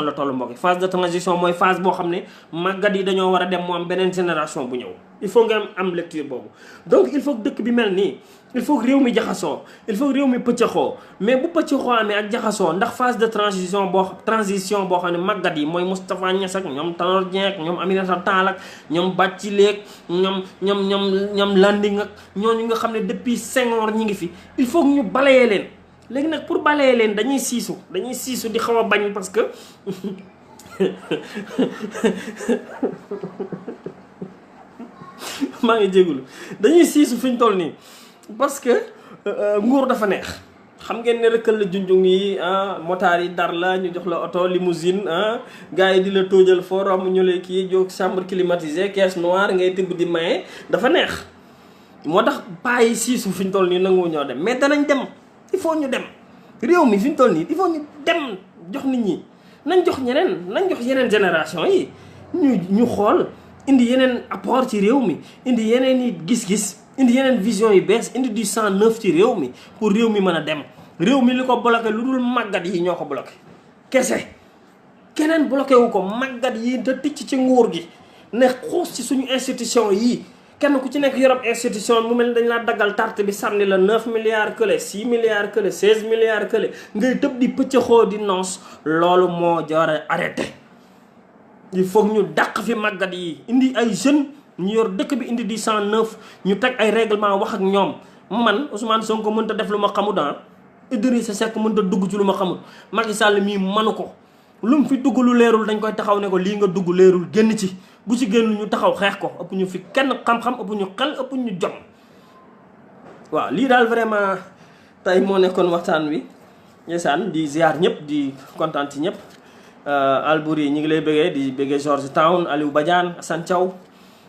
la toll mbokk phase de transition mooy phase boo xam ne màggat yi dañoo war a dem mu am beneen génération bu ñëw il faut nga am lecture boobu. donc il faut que dëkk bi mel nii il faut que réew mi jaxasoo il faut que réew mi pëccëxoo mais bu pëccëxoo amee ak jaxasoo ndax phase de transition boo xam ne màggat yi mooy Moustapha Niasse ak ñoom Tanor Dieng ak ñoom Aminata Tall ak ñoom Bathily ak ñoom Landing ak ñooñu nga xam ne depuis Senghor ñi ngi fi il faut que ñu balayee leen. léegi nag pour balayer leen dañuy siisu di xaw a bañ parce que maa ngi jégalu dañuy siisu fi ñu toll nii parce que nguur dafa neex xam ngeen ne rëkkal la junjung yi motaar yi dar la ñu jox la oto limousine gars yi di la tóojal forum ñu lay kii jóg chambre climatisée caisse noire ngay tibb di maye dafa neex moo tax paa yi siisu fi ñu toll nii nangu ñoo dem mais danañ dem. il faut ñu dem réew mi fi ñu toll nii il faut ñu dem jox nit ñi nañ jox yeneen génération yi ñu xool indi yeneen apport ci réew mi indi yeneen i gis-gis indi yeneen vision yu bees indi du sang neuf ci réew mi pour réew mi mën a dem. réew mi li ko bloqué lu dul màggat yi ñoo ko bloqué kese keneen bloqué wu ko màggat yi te ticc ci nguur gi ne xuus ci suñu institution yi. kenn ku ci nekk Europe institution mu mel ni dañ laa daggal tarte bi sànni la 9 milliards kële 6 milliards kële 16 milliards kële ngay tëb di pëccëxoo di noos loolu moo jar a arrêté. il faut ñu dàq fi màggat yi indi ay jeunes ñu yor dëkk bi indi di 109 ñu teg ay règlement wax ak ñoom man Ousmane Sonko mënta def lu ma xamut Idrissa Seck mënta dugg ci lu ma xamut Macky Sall mii manu ko lu mu fi dugg lu leerul dañ koy taxaw ne ko lii nga dugg leerul génn ci. bu ci génn ñu taxaw xeex ko ëpp ñu fi kenn xam-xam ëpp ñu xel ëpp ñu jom waaw lii daal vraiment tey moo nekkoon waxtaan wi ndeysaan di ziar ñëpp di kontaan ci ñëpp Albouri ñi ngi lay bëggee di bëggee George Town Aliou Badiane Assane Thiaw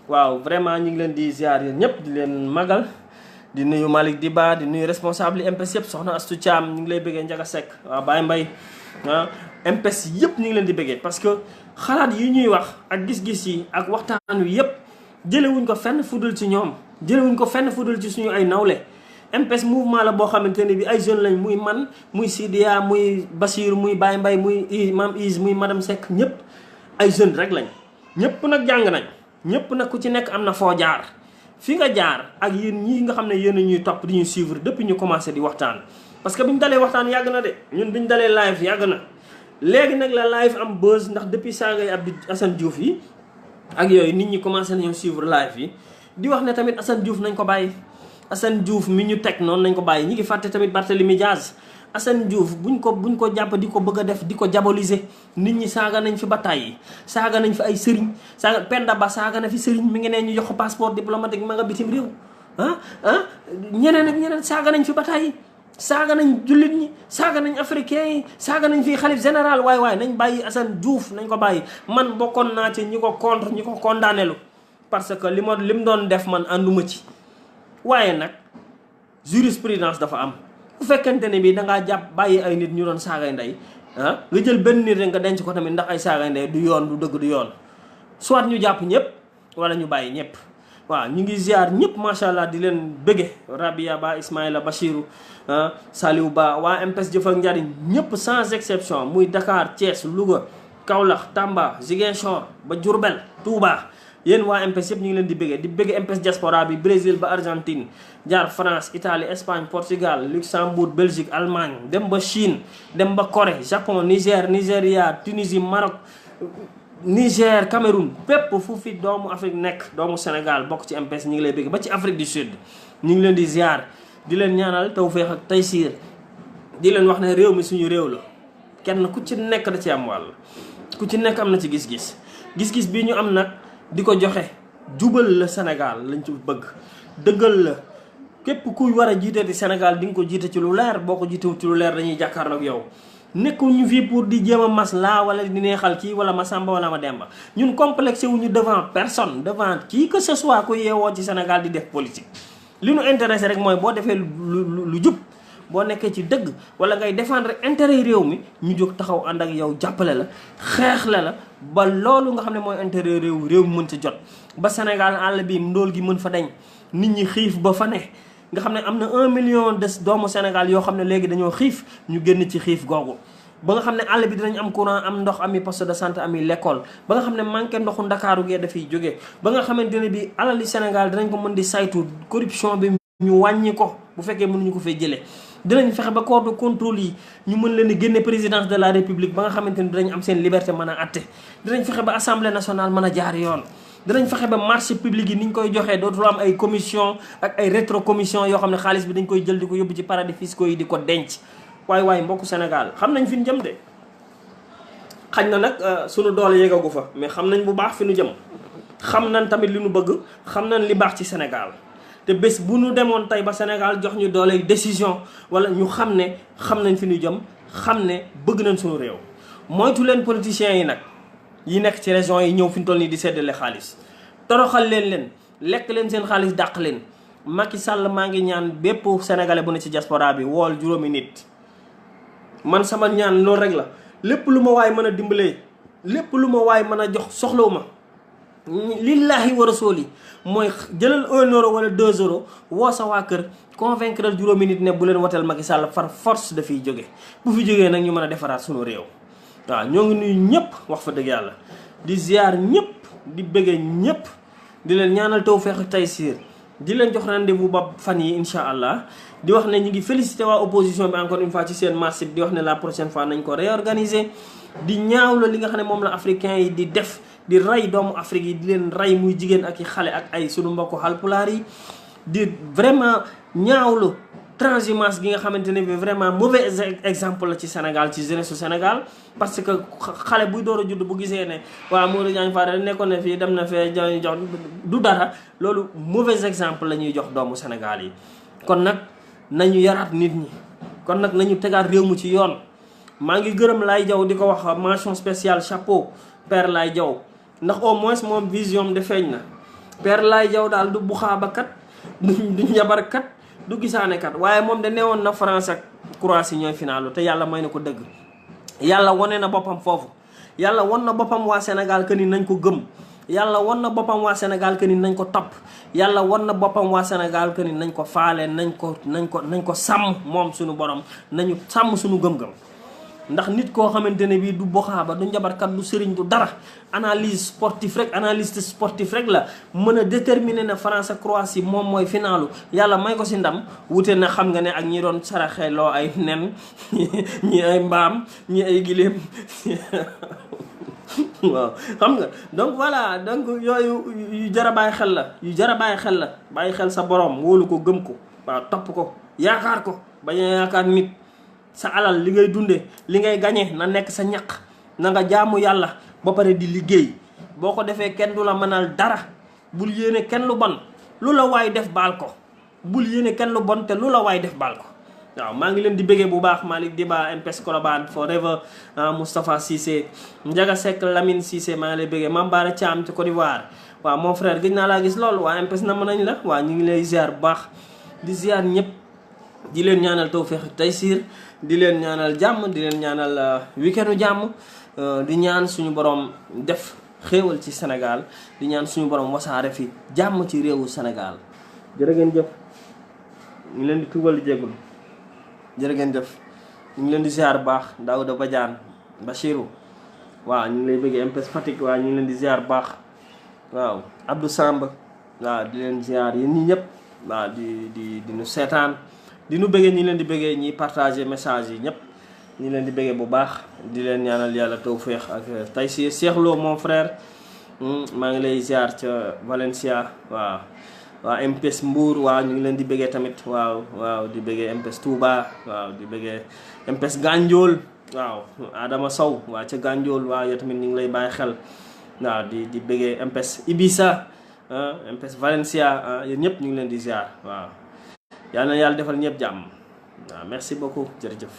waaw vraiment ñi ngi leen di ziar yéen ñëpp di leen magal di nuyu Malick Diba di nuyu responsable MPES yëpp soxna Astou Thiam ñi ngi lay bëggee Ndiaga Seck waaw Baye Mbaye MPES yëpp ñi ngi leen di bëggee parce que xalaat yi ñuy wax ak gis-gis yi ak waxtaan wi yëpp jëlewuñ ko fenn fudul ci ñoom jëlewuñ ko fenn fudul ci suñu ay nawle MPES mouvement la boo xamante ne bi ay jeunes lañ muy man muy Sidia muy Bachir muy Baye Mbaye muy Mame Is muy madame Seck ñëpp ay jeunes rek lañ ñëpp nag jàng nañ ñëpp nag ku ci nekk am na foo jaar fi nga jaar ak yéen ñii nga xam ne yéen a ñuy topp di ñu suivre depuis ñu commencé di waxtaan parce que bi ñu dalee waxtaan yàgg na de ñun bi ñu dalee live yàgg na léegi nag la live am buzz ndax depuis saagay Abdou Assane Diouf yi ak yooyu nit ñi commencé nañoo suivre live yi di wax ne tamit Assane Diouf nañ ko bàyyi Assane Diouf mi ñu teg noonu nañ ko bàyyi ñi ngi fàtte tamit Barthélémy Diaz Assane Diouf buñ ko jàpp di ko bëgg a def di ko diaboliser nit ñi saaga nañ fi bataay yi saaga nañ fi ay sëriñ saaga Penda Ba saaga na fi sëriñ mi ngi nee ñu jox ko passeport diplomatique ma nga bitim réew ñeneen ak ñeneen saaga nañ fi bataay yi saaga nañ jullit ñi saaga nañ africain yi saaga nañ fii xalif général waay nañ bàyyi Assane Diouf nañ ko bàyyi man bokkoon naa ci ñi ko contre ñi ko condamné lu parce que li mu doon def man ànduma ci waaye nag jurisprudence dafa am bu fekkente ne bi dangaa jàpp bàyyi ay nit ñu doon saagay ndey nga jël benn nit rek nga denc ko tamit ndax ay saagay ndey du yoon du dëgg du yoon soit ñu jàpp ñëpp wala ñu bàyyi ñëpp waaw ñu ngi ziar ñëpp macha allah di leen bëgge Rabia Ba Ismaïla Bachirou Saliou Ba waa MPES jëf ak njariñ ñëpp sans exception muy Dakar Thiès Louga Kaolack Tamba Ziguinchor ba Diourbel Touba yéen waa MPES yëpp ñu ngi leen di bëggee di bëgge MPES diaspora bi Brésil ba Argentine jaar France Italie Espagne Portugal Luxembourg Belgique Allemagne dem ba Chine dem ba Corée Japon Niger Nigeria Tunisie Maroc Niger Cameroun pépp fu fi doomu Afrique nekk doomu Sénégal bokk ci MPES ñu ngi lay bëgg ba ci Afrique du Sud ñu ngi leen di ziar di leen ñaanal tawféex ak taysiir di leen wax ne réew mi suñu réew la kenn ku ci nekk da ci am wàll ku ci nekk am na ci gis-gis gis-gis bii ñu am nag di ko joxe jubal la Sénégal lañ ci bëgg dëggal la képp kuy war a jiite di Sénégal di nga ko jiite ci lu leer boo ko jiitewu ci lu leer dañuy jàkkaarloo ak yow nekkul ñu fii pour di jéem a maslaa wala di neexal kii wala ma sàmba wala ma demba ñun complexé wuñu devant personne devant qui que ce soit ku yeewoo ci Sénégal di def politique li ñu intéressé rek mooy boo defee lu jub boo nekkee ci dëgg wala ngay défendre intérêt réew mi ñu jóg taxaw ànd ak yow jàppale la xeexle la ba loolu nga xam ne mooy intérêt réew mi mën ci jot ba Sénégal àll bi ndóol gi mën fa deñ nit ñi xiif ba fa ne nga xam ne am na 1 million de doomu Sénégal yoo xam ne léegi dañoo xiif ñu génn ci xiif googu ba nga xam ne àll bi dinañ am courant am ndox ami poste de santé ami l'école ba nga xam ne manqué ndoxu Ndakaaru gee dafiy jógee ba nga xamante ne bi alali Sénégal dinañ ko mën di saytu corruption bi ñu wàññi ko bu fekkee mënuñu ko fee jëlee dinañ fexe ba corps de contrôle yi ñu mën leen a génne présidence de la république ba nga xamante ni dinañ am seen liberté mën a atte dinañ fexe ba assemblée nationale mën a jaar yoon dinañ fexe ba marché public yi ni ñu koy joxee dootul am ay commission ak ay rétro commission yoo xam ne xaalis bi dañ koy jël di ko yóbbu ci paradis fiscaux yi di ko denc waaye mbokku Sénégal xam nañ fi ñu jëm de xañ na nag sunu doole yeggagu fa mais xam nañ bu baax fi ñu jëm xam nañ tamit li ñu bëgg xam nañ li baax ci Sénégal te bés bu ñu demoon tey ba Sénégal jox ñu doole décision wala ñu xam ne xam nañ fi ñu jëm xam ne bëgg nañ suñu réew moytu leen politiciens yi nag yi nekk ci région yi ñëw fi ñu toll nii di seddale xaalis toroxal leen lekk leen seen xaalis dàq leen Macky Sall maa ngi ñaan bépp sénégalais bu ne ci diaspora bi wool juróomi nit man sama ñaan loolu rek la lépp lu ma waay mën a dimbalee lépp lu ma waay mën a jox soxlawu ma lillahi wa rasuli mooy jëlal 1 euro wala 2 euros woo sa waa kër convaincre juróomi nit ne bu leen woteel Macky Sall far force dafiy jóge bu fi jógee nag ñu mën a defaraat sunu réew waaw ñoo ngi nuyu ñëpp wax fa dëgg yàlla di ziar ñëpp di bëggee ñëpp di leen ñaanal tawfeex ak taysiir di leen jox rendez-vous ba fan yi incha allah di wax ne ñu ngi félicité waa opposition bi encore une fois ci seen marche bi di wax ne la prochaine fois nañ ko réorganiser di ñaawlo li nga xam ne moom la africain yi di def di rey doomu Afrique yi di leen rey muy jigéen ak i xale ak ay sunu mbokku Haalpulaar yi di vraiment ñaawlu transhumance gi nga xamante ne bi vraiment mauvais exemple la ci Sénégal ci jeunesse su Sénégal parce que xale buy door a judd bu gisee ne waaw Modou Diagne Fada nekkoon na fii dem na fee jox du dara loolu mauvais exemple la ñuy jox doomu Sénégal yi kon nag nañu yaraat nit ñi kon nag nañu tegaat réew mu ci yoon. maa ngi gërëm Laye Diaw di ko wax mention spéciale chapeau Père Laye Diaw ndax au moins moom vision de feeñ na. Père Laye Diaw daal du buxaabakat du njabarkat du gisaanekat waaye moom de neewoon na France ak Croatie ñooy finaalu te yàlla may na ko dëgg. yàlla wane na boppam foofu yàlla won na boppam waa Sénégal que ni nañ ko gëm yàlla won na boppam waa Sénégal que ni nañ ko topp yàlla won na boppam waa Sénégal que ni nañ ko faale nañ ko sàmm moom suñu borom nañu sàmm suñu gëm-gëm. ndax nit koo xamante ne bii du boxaaba du njabarkat du sëriñ du dara analyse sportif rek analyste sportif rek la mën a déterminer na France ak Croatie moom mooy finaalu yàlla may ko si ndam wute na xam nga ne ak ñi doon saraxeloo ay nen ñi ay mbaam ñi ay giléem waaw xam nga donc voilà donc yooyu yu jar a bàyyi xel la yu jar a bàyyi xel la bàyyi xel sa borom wóolu ko gëm ko waaw topp ko yaakaar ko bañ a yaakaar nit. sa alal li ngay dunde li ngay gañe na nekk sa ñaq na nga jaamu yàlla ba pare di liggéey boo ko defee kenn du la mënal dara bul yéene kenn lu bon lu la waay def baal ko bul yéene kenn lu bon te lu la waay def baal ko waaw maa ngi leen di bëggee bu baax Malick Diba MPS Colobane forever Moustapha Cissé Ndiaga Seck Lamine Cissé maa ngi lay bëggee Mambara Thiam ci Côte d'Ivoire waaw mon frère gëj naa laa gis lool waa MPS na mën nañ la waaw ñu ngi lay ziar bu baax di ziar ñëpp di leen ñaanal tawfeex taysiir di leen ñaanal jàmm di leen ñaanal weekendu jàmm di ñaan suñu borom def xéewal ci Sénégal di ñaan suñu borom wasaare fi jàmm ci réewu Sénégal jërë ngeen jëf ñu ngi leen di tuubal di jégalu jërë ngeen jëf ñu ngi leen di ziar bu baax Daouda Badiane Bachirou waaw ñu ngi lay bëggee MPS Fatick waaw ñu ngi leen di ziar bu baax waaw Abdou Samb waaw di leen ziar yéen ñi ñëpp waaw di nu seetaan di nu bëggee ñi leen di bëggee ñi partager message yi ñëpp ñi leen di bëggee bu baax di leen ñaanal yàlla tawféex ak taysiir Cheikh Lo mon frère maa ngi lay ziar ca Valencia waaw waaw MPS Mbour waaw ñu ngi leen di bëggee tamit waaw di bëggee MPS Touba waaw di bëggee MPS Gandiol waaw Adama Sow waaw ca Gandiol waaw yow tamit ñu ngi lay bàyyi xel waaw di bëggee MPS Ibiza MPS Valencia yéen ñëpp ñu ngi leen di ziar waaw yàlla na yàlla defal ñëpp jàmm waaw merci beaucoup jërëjëf